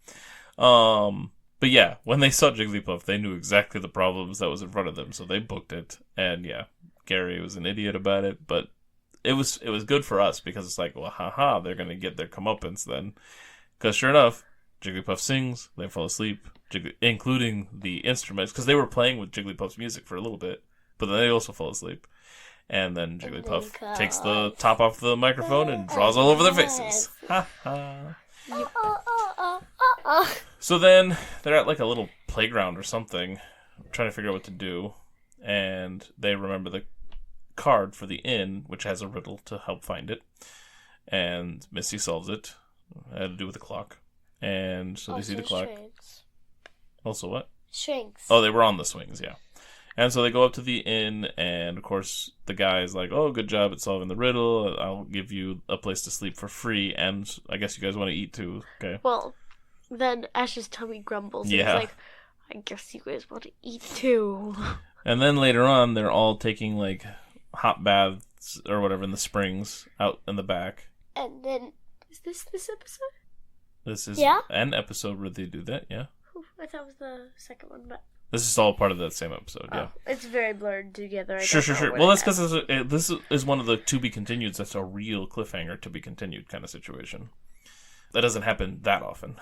But yeah, when they saw Jigglypuff, they knew exactly the problems that was in front of them, so they booked it. And yeah, Gary was an idiot about it, but it was good for us because it's like, well, haha, they're going to get their comeuppance then. Because sure enough, Jigglypuff sings, they fall asleep, including the instruments, because they were playing with Jigglypuff's music for a little bit, but then they also fall asleep. And then Jigglypuff takes the top off the microphone and draws all over their faces. Ha ha. So then they're at a little playground or something, trying to figure out what to do, and they remember the card for the inn, which has a riddle to help find it, and Misty solves it. It had to do with the clock, and so they see the clock. Shrinks. Also what? Shrinks. Oh, they were on the swings, yeah. And so they go up to the inn, and of course the guy is like, oh, good job at solving the riddle. I'll give you a place to sleep for free, and I guess you guys want to eat too. Okay. Well, then Ash's tummy grumbles. Yeah. And he's like, I guess you guys want to eat too. And then later on, they're all taking hot baths or whatever in the springs out in the back. And then... Is this episode? This is Yeah. an episode where they do that, yeah. I thought it was the second one, but... This is all part of that same episode, yeah. It's very blurred together. Sure. Well, that's because this is one of the to be continued. That's a real cliffhanger to be continued kind of situation. That doesn't happen that often.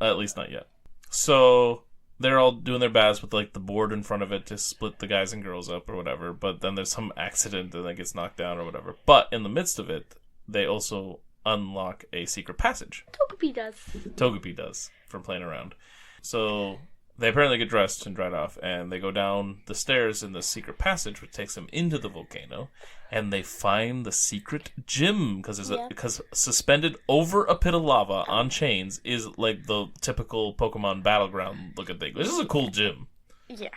At least not yet. So they're all doing their baths with like the board in front of it to split the guys and girls up or whatever. But then there's some accident and it gets knocked down or whatever. But in the midst of it, they also unlock a secret passage. Togepi does from playing around. So they apparently get dressed and dried off, and they go down the stairs in the secret passage, which takes them into the volcano, and they find the secret gym because suspended over a pit of lava on chains is like the typical Pokemon battleground looking thing. This is a cool gym. Yeah.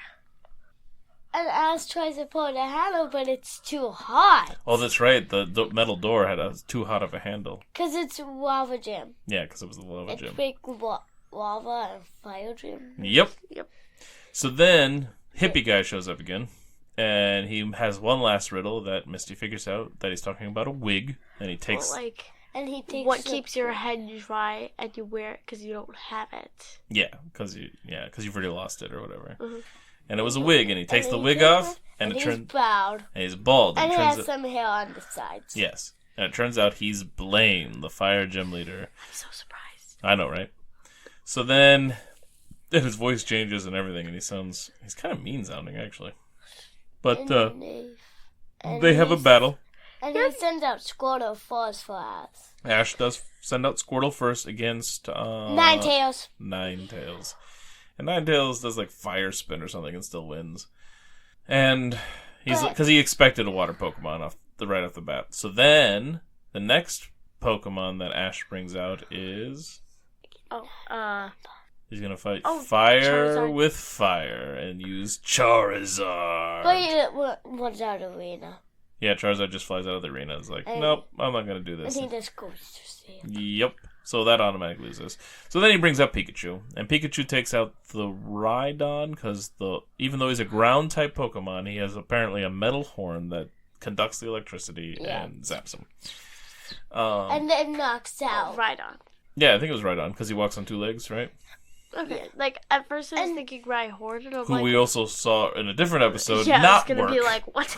And Ash tries to pull the handle, but it's too hot. Oh, that's right. The metal door had too hot of a handle. Because it's a lava gym. Yeah, because it was the lava It's gym. big lava and fire gym. Yep. So then, hippie guy shows up again, and he has one last riddle that Misty figures out that he's talking about a wig, and he takes... And he takes what keeps your head dry and you wear it because you don't have it. Yeah, because you've already lost it or whatever. Mm-hmm. And it was a wig, and he takes the wig off, and it turns... bald. And he's bald. And he has some hair on the sides. Yes. And it turns out he's Blaine, the fire gym leader. I'm so surprised. I know, right? So then his voice changes and everything, and he's kind of mean-sounding, actually. But they have a battle. And he sends out Squirtle first for us. Ash does send out Squirtle first against... Ninetales. Ninetales. And Ninetales does like Fire Spin or something and still wins. And because he expected a water Pokemon right off the bat. So then the next Pokemon that Ash brings out is... he's gonna fight fire Charizard. with fire and use Charizard. But he was out of the arena. Yeah, Charizard just flies out of the arena. It's like, nope, I'm not gonna do this. And he just goes to see him. Yep. So that automatically loses. So then he brings up Pikachu, and Pikachu takes out the Rhydon because even though he's a ground type Pokemon, he has apparently a metal horn that conducts the electricity and zaps him. And then knocks out. Rhydon. Yeah, I think it was Rhydon because he walks on two legs, right? Okay, like at first I was thinking Rhyhorn, and I'm Who like, we also saw in a different episode yeah, not it's gonna work. be like what?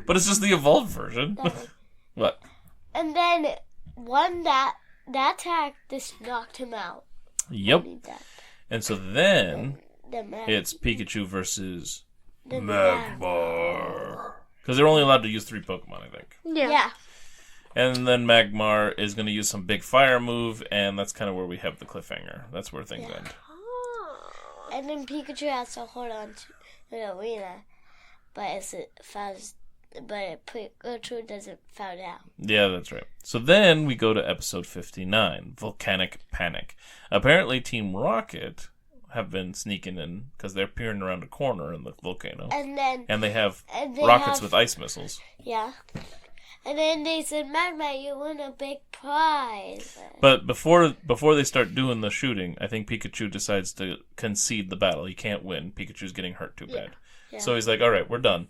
But it's just the evolved version. What? And then that attack just knocked him out. Yep. And so then it's Pikachu versus the Magmar. Because they're only allowed to use 3 Pokemon, I think. Yeah. And then Magmar is going to use some big fire move, and that's kind of where we have the cliffhanger. That's where things end. And then Pikachu has to hold on to the arena, but Pikachu doesn't fall down. Yeah, that's right. So then we go to episode 59, Volcanic Panic. Apparently Team Rocket have been sneaking in because they're peering around a corner in the volcano. And they have rockets with ice missiles. Yeah. And then they said, Magma, you win a big prize. But before they start doing the shooting, I think Pikachu decides to concede the battle. He can't win. Pikachu's getting hurt too bad. Yeah. So he's like, all right, we're done.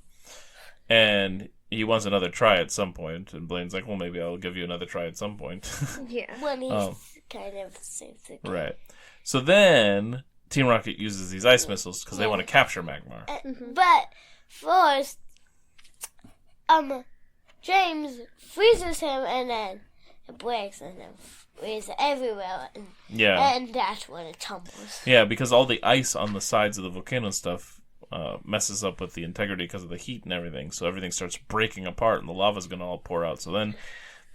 And he wants another try at some point. And Blaine's like, well, maybe I'll give you another try at some point. Yeah. When he's kind of saves the game. Right. So then Team Rocket uses these ice missiles because they want to capture Magmar. But first, James freezes him and then it breaks and then freezes everywhere. And that's when it tumbles. Yeah, because all the ice on the sides of the volcano stuff messes up with the integrity because of the heat and everything. So everything starts breaking apart and the lava's going to all pour out. So then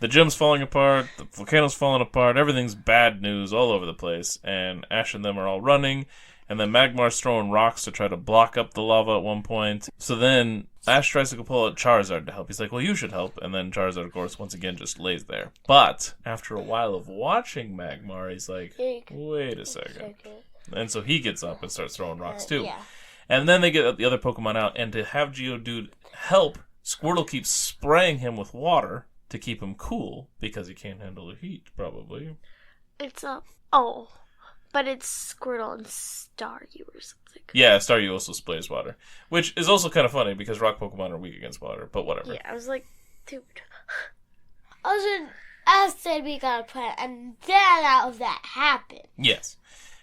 the gym's falling apart, the volcano's falling apart, everything's bad news all over the place. And Ash and them are all running. And then Magmar's throwing rocks to try to block up the lava at one point. So then Ash tries to pull out Charizard to help. He's like, well, you should help. And then Charizard, of course, once again just lays there. But after a while of watching Magmar, he's like, wait a second. And so he gets up and starts throwing rocks too. Yeah. And then they get the other Pokemon out. And to have Geodude help, Squirtle keeps spraying him with water to keep him cool because he can't handle the heat, probably. It's But it's Squirtle and Staryu or something. Yeah, Staryu also sprays water. Which is also kind of funny because rock Pokemon are weak against water, but whatever. Yeah, I was like, dude. Also, I said we got a plan, and then all of that happened. Yes.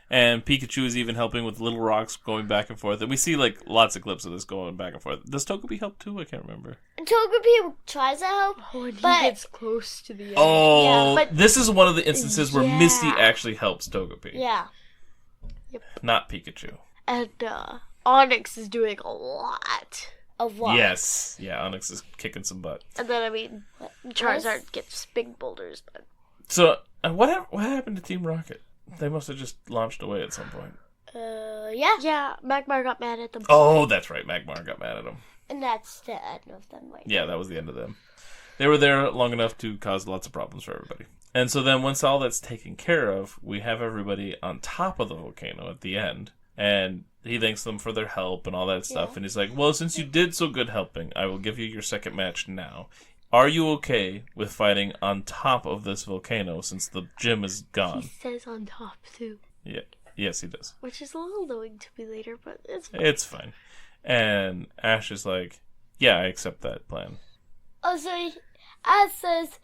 And Pikachu is even helping with little rocks going back and forth. And we see, like, lots of clips of this going back and forth. Does Togepi help too? I can't remember. Togepi tries to help, Oh, and but he gets close to the end. Oh, Yeah, but- this is one of the instances where Yeah. Misty actually helps Togepi. yeah. Not Pikachu. And Onyx is doing a lot. Of what? Yes. Yeah, Onyx is kicking some butt. And then, I mean, Charizard gets big boulders, but... So, what happened to Team Rocket? They must have just launched away at some point. Yeah. Yeah, Magmar got mad at them. Oh, that's right. Magmar got mad at him. And that's the end of them right Yeah, that was the end of them. They were there long enough to cause lots of problems for everybody. And so then once all that's taken care of, we have everybody on top of the volcano at the end. And he thanks them for their help and all that stuff. Yeah. And he's like, well, since you did so good helping, I will give you your second match now. Are you okay with fighting on top of this volcano since the gym is He gone? says on top, too. Yeah. Yes, he does. Which is a little annoying to me later, but it's fine. It's fine. And Ash is like, yeah, I accept that plan. Also, Ash says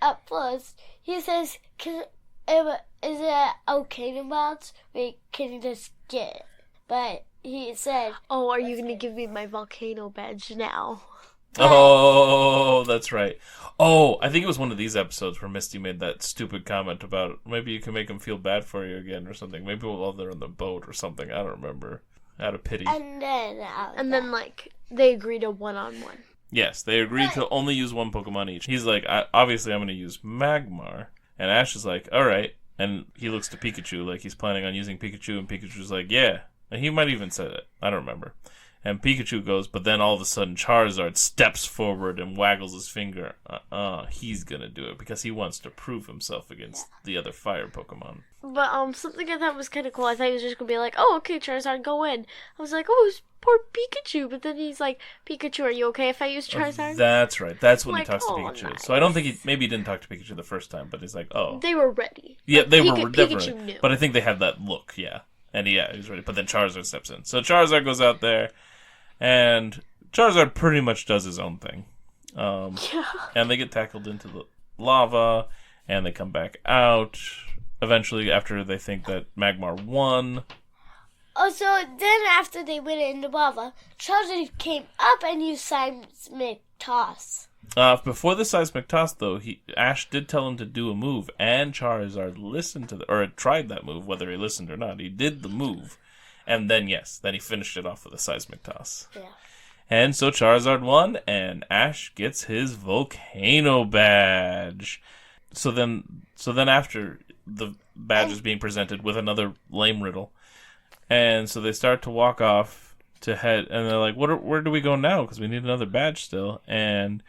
at first, he says, is it okay to bounce? Wait, can you just get it? But he said, Oh, are you going to give me my volcano badge now? Oh, that's right. Oh, I think it was one of these episodes where Misty made that stupid comment about maybe you can make them feel bad for you again or something. Maybe while they're on the boat or something. I don't remember. Out of pity. and then, like, they agree to one-on-one. Yes, they agreed to only use one Pokemon each. He's like, obviously I'm going to use Magmar. And Ash is like, alright. And he looks to Pikachu like he's planning on using Pikachu. And Pikachu's like, yeah. And he might even said it. I don't remember. And Pikachu goes, but then all of a sudden Charizard steps forward and waggles his finger. He's gonna do it because he wants to prove himself against the other fire Pokemon. But something I thought was kind of cool. I thought he was just going to be like, oh, okay, Charizard, go in. I was like, oh, poor Pikachu. But then he's like, Pikachu, are you okay if I use Charizard? That's right. That's when Like, he talks to oh, Pikachu. nice. So I don't think maybe he didn't talk to Pikachu the first time, but he's like, oh. They were ready. Yeah, they were Pikachu definitely. knew. But I think they have that look, yeah. And he was ready. But then Charizard steps in. So Charizard goes out there, and Charizard pretty much does his own thing. And they get tackled into the lava, and they come back out. Eventually, after they think that Magmar won. also, then after they went in the lava, Charizard came up and used Seismic Toss. Before the seismic toss, though, Ash did tell him to do a move, and Charizard listened to or tried that move, whether he listened or not. He did the move, and then he finished it off with a seismic toss. Yeah. And so Charizard won, and Ash gets his Volcano badge. So then after the badge is being presented with another lame riddle, and so they start to walk off to head, and they're like, where do we go now? Because we need another badge still. And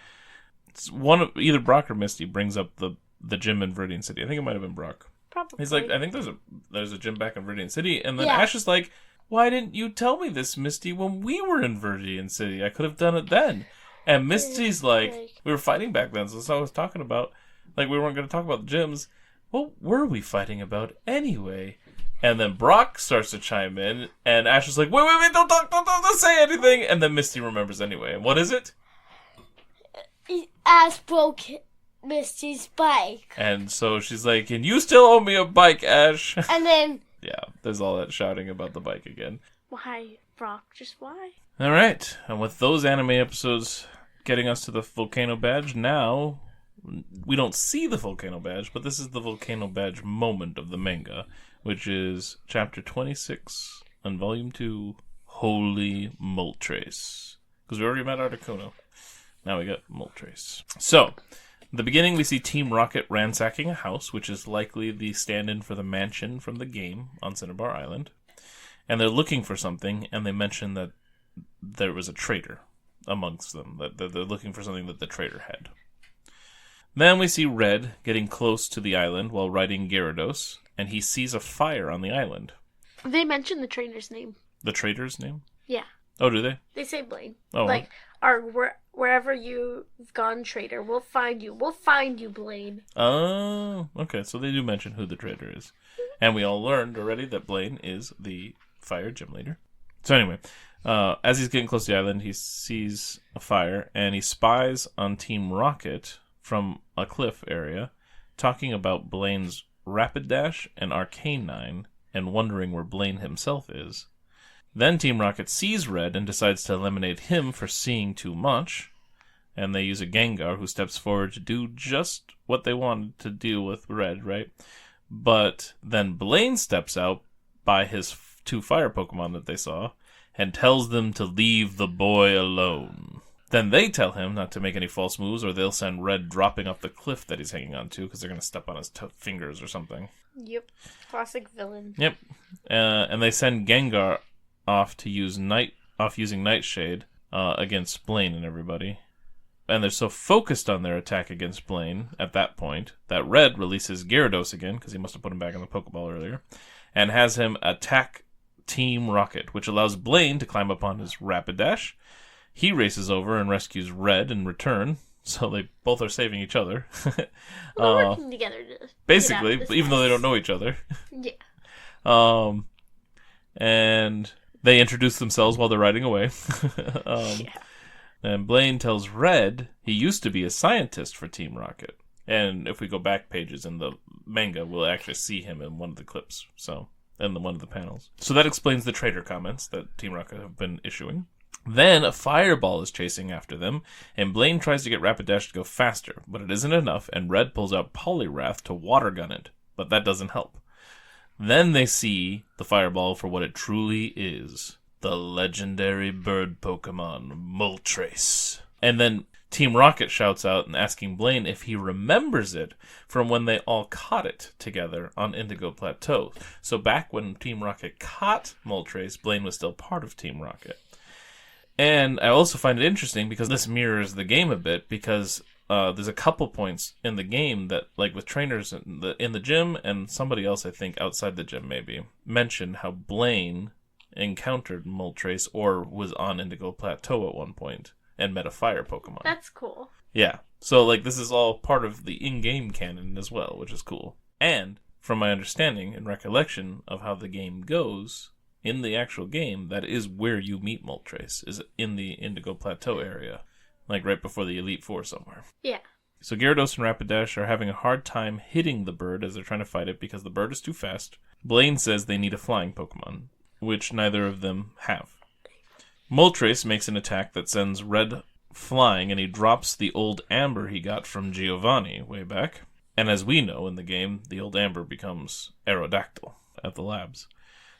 either Brock or Misty brings up the gym in Viridian City. I think it might have been Brock. Probably. He's like, I think there's a gym back in Viridian City, and then Yeah. Ash is like, why didn't you tell me this, Misty, when we were in Viridian City? I could have done it then. And Misty's like, we were fighting back then, so that's what I was talking about. Like, we weren't going to talk about the gyms. What were we fighting about anyway? And then Brock starts to chime in, and Ash is like, wait, don't talk, don't say anything. And then Misty remembers anyway. And what is it? Ash broke Misty's bike. And so she's like, and you still owe me a bike, Ash. And then, Yeah, there's all that shouting about the bike again. Why, Brock? Just why? All right, and with those anime episodes getting us to the Volcano badge, now we don't see the Volcano badge, but this is the Volcano badge moment of the manga, which is chapter 26 and volume 2, Holy Moltres. Because we already met Articuno. Now we got Moltres. So, in the beginning, we see Team Rocket ransacking a house, which is likely the stand-in for the mansion from the game on Cinnabar Island. And they're looking for something, and they mention that there was a traitor amongst them, that they're looking for something that the traitor had. Then we see Red getting close to the island while riding Gyarados, and he sees a fire on the island. They mentioned the trainer's name. The traitor's name? Yeah. Oh, do they? They say Blaine. Oh, Like, wherever you've gone, traitor. We'll find you. We'll find you, Blaine. Oh, okay. So they do mention who the traitor is. And we all learned already that Blaine is the fire gym leader. So anyway, as he's getting close to the island, he sees a fire, and he spies on Team Rocket from a cliff area, talking about Blaine's Rapid Dash and Arcane 9, and wondering where Blaine himself is. Then Team Rocket sees Red and decides to eliminate him for seeing too much, and they use a Gengar who steps forward to do just what they wanted to do with Red, right? But then Blaine steps out by his 2 fire Pokemon that they saw, and tells them to leave the boy alone. Then they tell him not to make any false moves, or they'll send Red dropping off the cliff that he's hanging on to, because they're going to step on his fingers or something. Yep. Classic villain. Yep. And they send Gengar off to use using Nightshade against Blaine and everybody. And they're so focused on their attack against Blaine at that point that Red releases Gyarados again, because he must have put him back in the Pokeball earlier, and has him attack Team Rocket, which allows Blaine to climb up on his Rapidash. He races over and rescues Red in return, so they both are saving each other. We're working together to basically, even though they don't know each other. Yeah. And they introduce themselves while they're riding away. Yeah. And Blaine tells Red he used to be a scientist for Team Rocket. And if we go back pages in the manga, we'll actually see him in one of the clips. So, in one of the panels. So that explains the traitor comments that Team Rocket have been issuing. Then a fireball is chasing after them, and Blaine tries to get Rapidash to go faster, but it isn't enough, and Red pulls out Poliwrath to water gun it, but that doesn't help. Then they see the fireball for what it truly is. The legendary bird Pokemon, Moltres. And then Team Rocket shouts out and asking Blaine if he remembers it from when they all caught it together on Indigo Plateau. So back when Team Rocket caught Moltres, Blaine was still part of Team Rocket. And I also find it interesting because this mirrors the game a bit, because there's a couple points in the game that, like with trainers in the gym and somebody else, I think, outside the gym maybe, mentioned how Blaine encountered Moltres or was on Indigo Plateau at one point and met a fire Pokemon. That's cool. Yeah. So, like, this is all part of the in-game canon as well, which is cool. And, from my understanding and recollection of how the game goes, in the actual game, that is where you meet Moltres, is in the Indigo Plateau area. Like, right before the Elite Four somewhere. Yeah. So Gyarados and Rapidash are having a hard time hitting the bird as they're trying to fight it because the bird is too fast. Blaine says they need a flying Pokemon, which neither of them have. Moltres makes an attack that sends Red flying, and he drops the old Amber he got from Giovanni way back. And as we know in the game, the old Amber becomes Aerodactyl at the labs.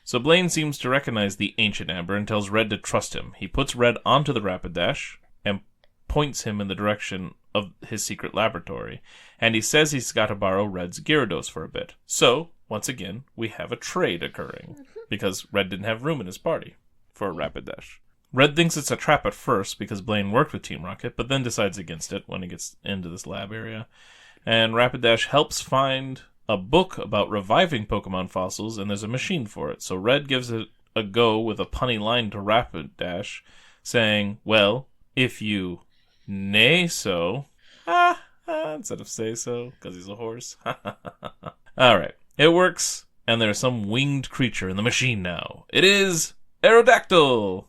So Blaine seems to recognize the ancient Amber and tells Red to trust him. He puts Red onto the Rapidash and points him in the direction of his secret laboratory. And he says he's got to borrow Red's Gyarados for a bit. So, once again, we have a trade occurring, because Red didn't have room in his party for a Rapidash. Red thinks it's a trap at first because Blaine worked with Team Rocket, but then decides against it when he gets into this lab area. And Rapidash helps find a book about reviving Pokemon fossils, and there's a machine for it. So Red gives it a go with a punny line to Rapidash, saying, well, if you nay so, instead of say so, because he's a horse. Alright, it works, and there's some winged creature in the machine now. It is Aerodactyl!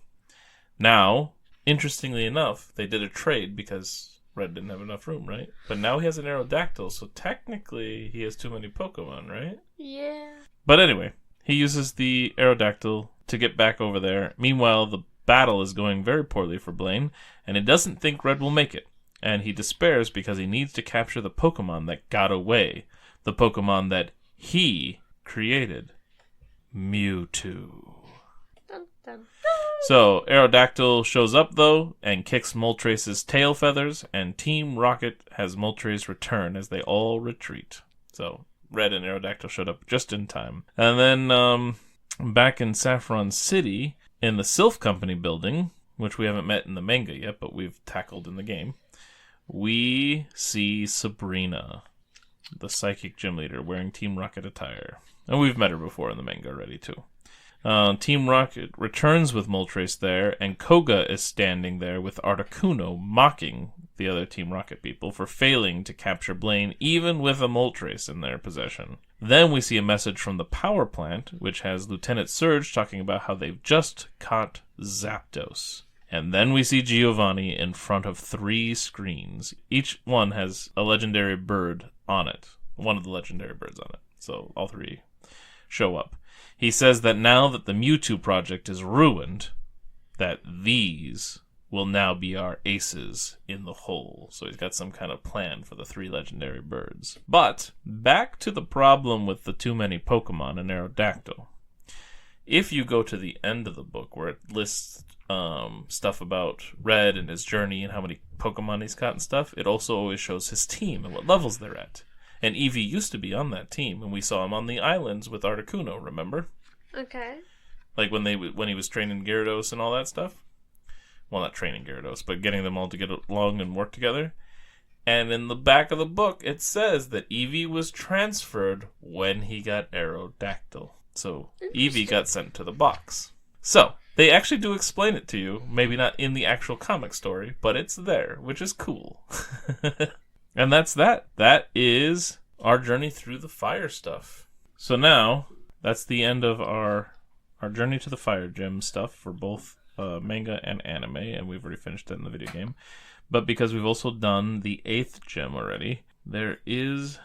Now, interestingly enough, they did a trade because Red didn't have enough room, right? But now he has an Aerodactyl, so technically he has too many Pokemon, right? Yeah. But anyway, he uses the Aerodactyl to get back over there. Meanwhile, the battle is going very poorly for Blaine, and he doesn't think Red will make it. And he despairs because he needs to capture the Pokemon that got away. The Pokemon that he created. Mewtwo. Dun, dun, dun. So, Aerodactyl shows up, though, and kicks Moltres' tail feathers, and Team Rocket has Moltres return as they all retreat. So, Red and Aerodactyl showed up just in time. And then, back in Saffron City, in the Sylph Company building, which we haven't met in the manga yet, but we've tackled in the game, we see Sabrina, the psychic gym leader, wearing Team Rocket attire. And we've met her before in the manga already, too. Team Rocket returns with Moltres there, and Koga is standing there with Articuno mocking the other Team Rocket people for failing to capture Blaine even with a Moltres in their possession. Then we see a message from the power plant, which has Lieutenant Surge talking about how they've just caught Zapdos. And then we see Giovanni in front of 3 screens. Each one has a legendary bird on it. One of the legendary birds on it. So all 3 show up. He says that now that the Mewtwo project is ruined, that these will now be our aces in the hole. So he's got some kind of plan for the 3 legendary birds. But back to the problem with the too many Pokemon in Aerodactyl. If you go to the end of the book where it lists stuff about Red and his journey and how many Pokemon he's caught and stuff, it also always shows his team and what levels they're at. And Eevee used to be on that team, and we saw him on the islands with Articuno, remember? Okay. Like when he was training Gyarados and all that stuff? Well, not training Gyarados, but getting them all to get along and work together. And in the back of the book, it says that Eevee was transferred when he got Aerodactyl. So Eevee got sent to the box. So, they actually do explain it to you. Maybe not in the actual comic story, but it's there, which is cool. And that's that. That is our journey through the fire stuff. So now, that's the end of our journey to the fire gem stuff for both manga and anime, and we've already finished it in the video game. But because we've also done the 8th gem already, there is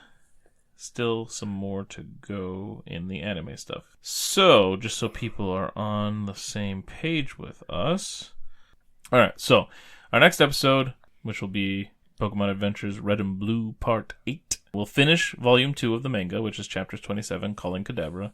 still some more to go in the anime stuff. So, just so people are on the same page with us. Alright, so, our next episode, which will be Pokemon Adventures Red and Blue Part 8. We'll finish Volume 2 of the manga, which is Chapters 27, Calling Kadabra,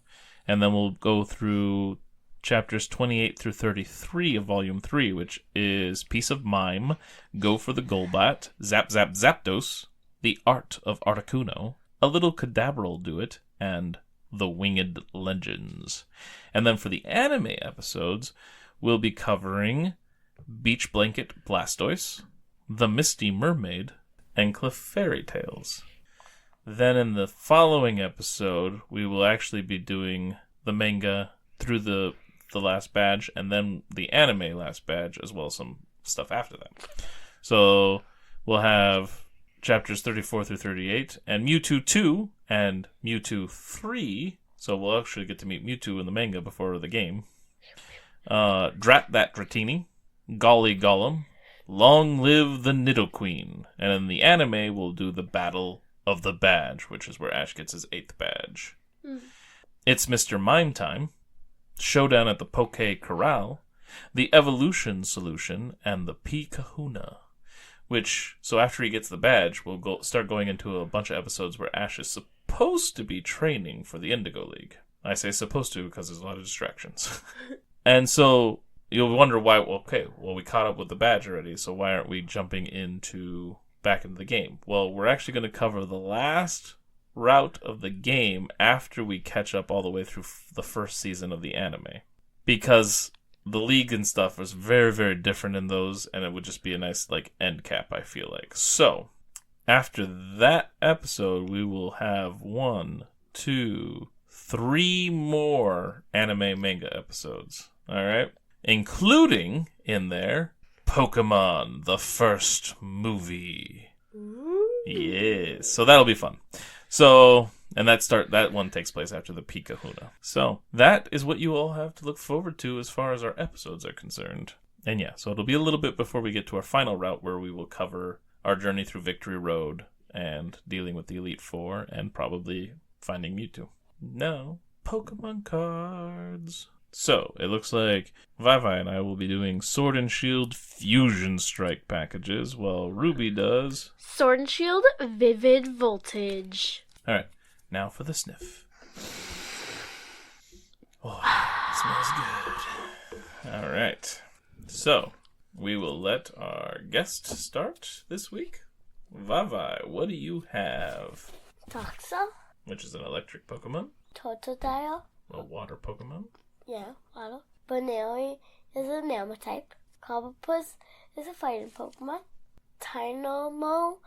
and then we'll go through Chapters 28 through 33 of Volume 3, which is Piece of Mime, Go for the Golbat, Zap Zap Zapdos, The Art of Articuno, A Little Kadabra Do It, and The Winged Legends. And then for the anime episodes, we'll be covering Beach Blanket Blastoise, The Misty Mermaid, and Clefairy Tales. Then in the following episode, we will actually be doing the manga through the last badge, and then the anime last badge, as well as some stuff after that. So we'll have chapters 34 through 38, and Mewtwo 2 and Mewtwo 3. So we'll actually get to meet Mewtwo in the manga before the game. Drat That Dratini, Golly Gollum, Long Live the Nidoqueen. And in the anime, we'll do the Battle of the Badge, which is where Ash gets his 8th badge. It's Mr. Mime Time, Showdown at the Poke Corral, the Evolution Solution, and the P Kahuna. Which, so after he gets the badge, we'll start going into a bunch of episodes where Ash is supposed to be training for the Indigo League. I say supposed to because there's a lot of distractions. And so you'll wonder why, we caught up with the badge already, so why aren't we jumping back into the game? Well, we're actually going to cover the last route of the game after we catch up all the way through the first season of the anime. Because the league and stuff was very, very different in those, and it would just be a nice, end cap, I feel like. So, after that episode, we will have 1, 2, 3 more anime manga episodes. Alright? Including, in there, Pokemon, the first movie. Yes. So that'll be fun. So, and that one takes place after the P Kahuna. So, that is what you all have to look forward to as far as our episodes are concerned. And yeah, so it'll be a little bit before we get to our final route where we will cover our journey through Victory Road and dealing with the Elite Four and probably finding Mewtwo. No, Pokemon cards. So, it looks like ViVi and I will be doing Sword and Shield Fusion Strike packages, while Ruby does Sword and Shield Vivid Voltage. Alright, now for the sniff. Oh, it smells good. Alright, so we will let our guest start this week. ViVi, what do you have? Toxa, Which is an electric Pokemon. Totodile, A water Pokemon. yeah, water. Baneri is a Nanotype. Cobblepus is a fighting Pokemon. Tynamo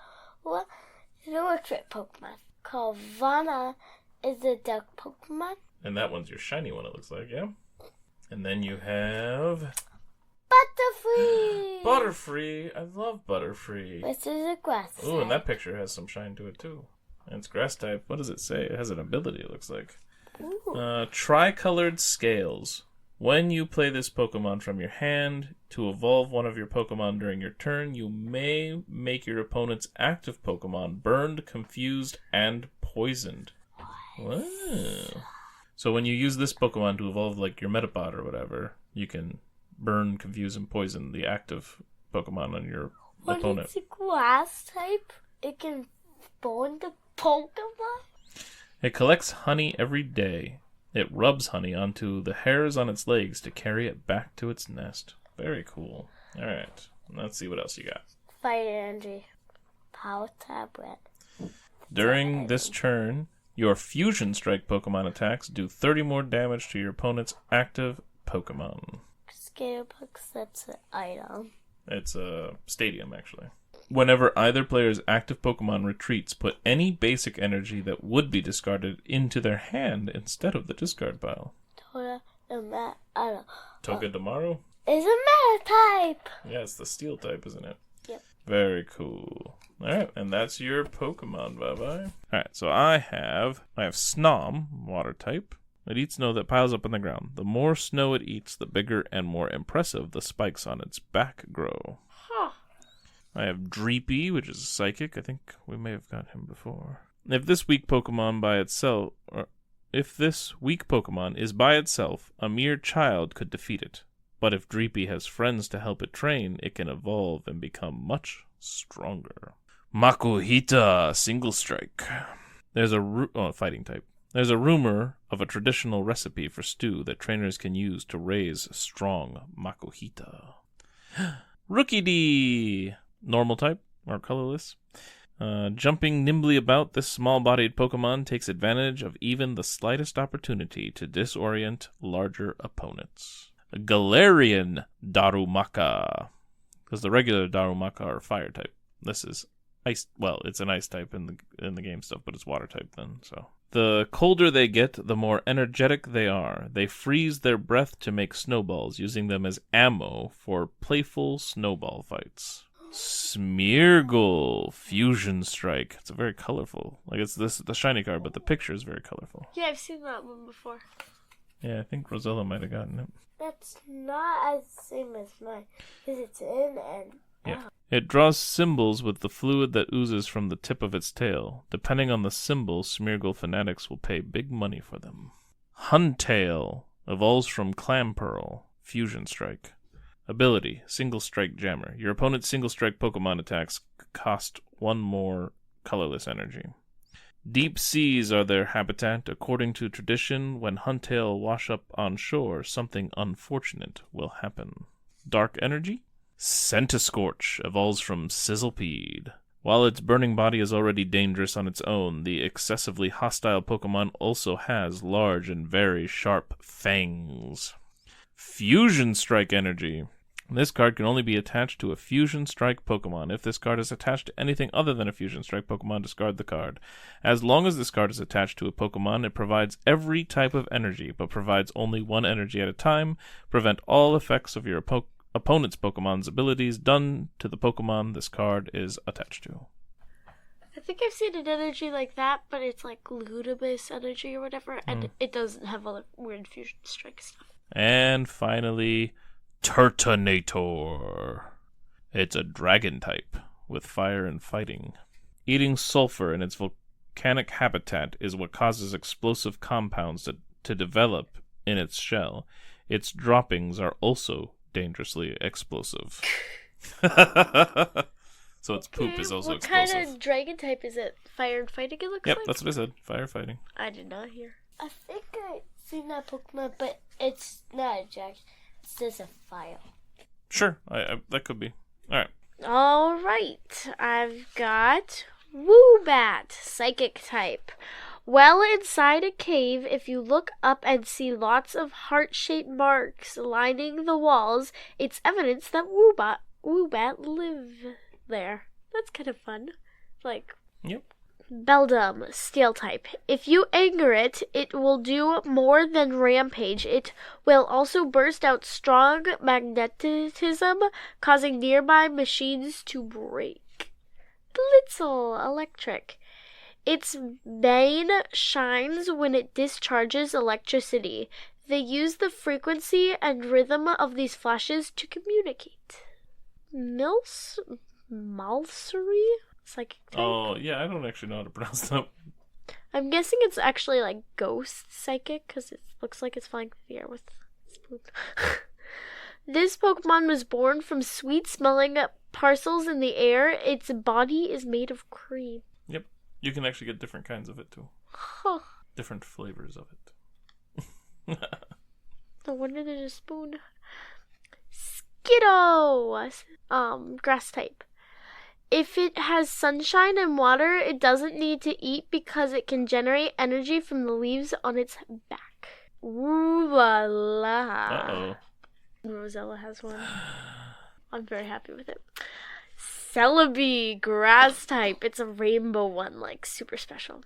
is an electric Pokemon. Carvanha is a duck Pokemon. And that one's your shiny one, it looks like, yeah? And then you have Butterfree. Butterfree. I love Butterfree. This is a grass. Ooh, and that picture has some shine to it too. And it's grass type. What does it say? It has an ability, it looks like. Tricolored Scales. When you play this Pokemon from your hand, to evolve one of your Pokemon during your turn, you may make your opponent's active Pokemon burned, confused, and poisoned. Wow. So when you use this Pokemon to evolve like your Metapod or whatever, you can burn, confuse, and poison the active Pokemon on your opponent. When it's a grass type, it can spawn the Pokemon? It collects honey every day. It rubs honey onto the hairs on its legs to carry it back to its nest. Very cool. Alright, let's see what else you got. Fire energy. Power tablet. During this turn, your Fusion Strike Pokemon attacks do 30 more damage to your opponent's active Pokemon. Scale books, that's an item. It's a stadium, actually. Whenever either player's active Pokemon retreats, put any basic energy that would be discarded into their hand instead of the discard pile. Togedemaru? It's a meta type! Yeah, it's the steel type, isn't it? Yep. Very cool. Alright, and that's your Pokemon, bye-bye. Alright, so I have Snom, water type. It eats snow that piles up on the ground. The more snow it eats, the bigger and more impressive the spikes on its back grow. Huh. I have Dreepy, which is a psychic. I think we may have got him before. If this weak Pokemon is by itself, a mere child could defeat it. But if Dreepy has friends to help it train, it can evolve and become much stronger. Makuhita, single strike. There's a fighting type. There's a rumor of a traditional recipe for stew that trainers can use to raise strong Makuhita. Rookidee, normal type or colorless. Jumping nimbly about, this small-bodied Pokemon takes advantage of even the slightest opportunity to disorient larger opponents. Galarian Darumaka, because the regular Darumaka are fire type. This is ice. Well, it's an ice type in the game stuff, but it's water type then. So the colder they get, the more energetic they are. They freeze their breath to make snowballs, using them as ammo for playful snowball fights. Smeargle, Fusion Strike. It's a very colorful. Like it's the shiny card, but the picture is very colorful. Yeah, I've seen that one before. Yeah, I think Rosella might have gotten it. That's not as same as mine, because it's in and yeah. It draws symbols with the fluid that oozes from the tip of its tail. Depending on the symbol, Smeargle fanatics will pay big money for them. Huntail evolves from Clamperl, Fusion Strike. Ability, Single Strike Jammer. Your opponent's Single Strike Pokemon attacks cost one more colorless energy. Deep seas are their habitat. According to tradition, when Huntail wash up on shore, something unfortunate will happen. Dark Energy? Centiskorch evolves from Sizzlepede. While its burning body is already dangerous on its own, the excessively hostile Pokemon also has large and very sharp fangs. Fusion Strike Energy. This card can only be attached to a Fusion Strike Pokemon. If this card is attached to anything other than a Fusion Strike Pokemon, discard the card. As long as this card is attached to a Pokemon, it provides every type of energy, but provides only one energy at a time. Prevent all effects of your opponent's Pokemon's abilities done to the Pokemon this card is attached to. I think I've seen an energy like that, but it's like Ludibus energy or whatever, and it doesn't have all the weird Fusion Strike stuff. And finally, Turtonator. It's a dragon type with fire and fighting. Eating sulfur in its volcanic habitat is what causes explosive compounds to develop in its shell. Its droppings are also dangerously explosive. So its poop is also explosive. What kind of dragon type is it? Fire and fighting, it looks like? Yep, that's what I said. Fire fighting. I did not hear. I think I've seen that Pokemon, but it's not a dragon. It's just a fire. Sure, that could be. All right. I've got Woobat, psychic type. Well inside a cave, if you look up and see lots of heart-shaped marks lining the walls, it's evidence that Woobat live there. That's kind of fun. Like, yep. Beldum, Steel type. If you anger it, it will do more than rampage. It will also burst out strong magnetism, causing nearby machines to break. Blitzel, Electric. Its bane shines when it discharges electricity. They use the frequency and rhythm of these flashes to communicate. Malsary? Psychic type? Oh, yeah, I don't actually know how to pronounce that. I'm guessing it's actually like ghost psychic because it looks like it's flying through the air with a spoon. This Pokemon was born from sweet-smelling parcels in the air. Its body is made of cream. Yep. You can actually get different kinds of it, too. Huh. Different flavors of it. No wonder there's a spoon. Skiddo! Grass type. If it has sunshine and water, it doesn't need to eat because it can generate energy from the leaves on its back. Ooh la la. Uh-oh. Rosella has one. I'm very happy with it. Celebi, grass type. It's a rainbow one, like super special.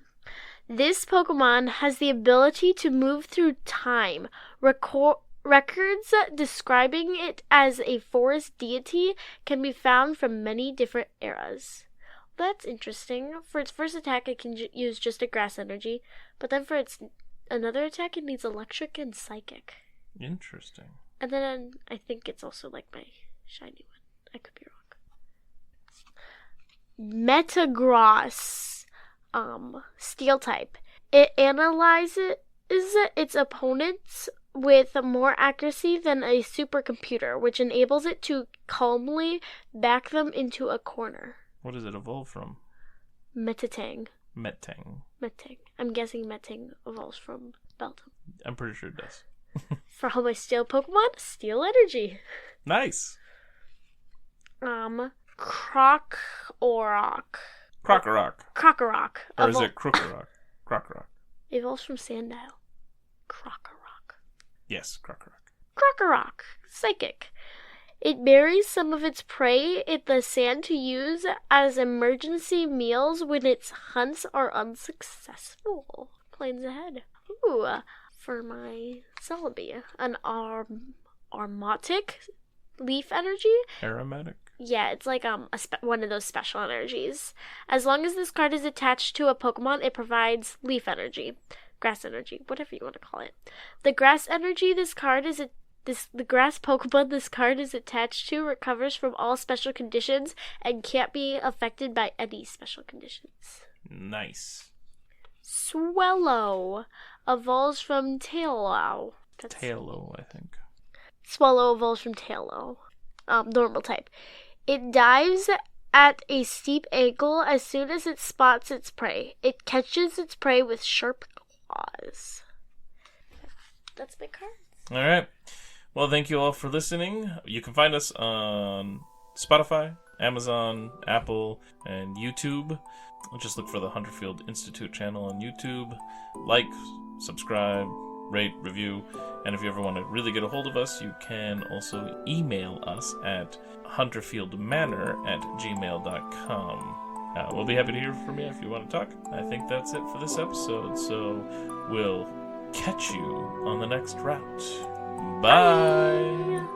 This Pokemon has the ability to move through time. Records describing it as a forest deity can be found from many different eras. That's interesting. For its first attack, it can use just a grass energy, but then for its another attack, it needs electric and psychic. Interesting. And then I think it's also like my shiny one. I could be wrong. Metagross, Steel type. It analyzes its opponents with more accuracy than a supercomputer, which enables it to calmly back them into a corner. What does it evolve from? Metatang. Metang. Metang. I'm guessing Metang evolves from Beldum. I'm pretty sure it does. For all my steel Pokemon, Steel Energy. Nice. Krokorok. Krokorok. Krokorok. Or is it Krokorok? Krokorok. Evolves from Sandile. Krokorok. Yes, Krokorok. Krokorok. Psychic. It buries some of its prey in the sand to use as emergency meals when its hunts are unsuccessful. Planes ahead. Ooh, for my Celebi, an Armatic leaf energy. Aromatic? Yeah, it's like one of those special energies. As long as this card is attached to a Pokemon, it provides leaf energy, grass energy, whatever you want to call it. The grass energy the grass Pokemon this card is attached to recovers from all special conditions and can't be affected by any special conditions. Nice. Swellow evolves from Taillow. Taillow, I think. Swallow evolves from Taillow. Normal type. It dives at a steep angle as soon as it spots its prey. It catches its prey with sharp claws. That's my card. All right. Well, thank you all for listening. You can find us on Spotify, Amazon, Apple, and YouTube. Just look for the Hunterfield Institute channel on YouTube. Like, subscribe, rate, review, and if you ever want to really get a hold of us, you can also email us at hunterfieldmanor@gmail.com. We'll be happy to hear from you if you want to talk. I think that's it for this episode, so we'll catch you on the next route. Bye!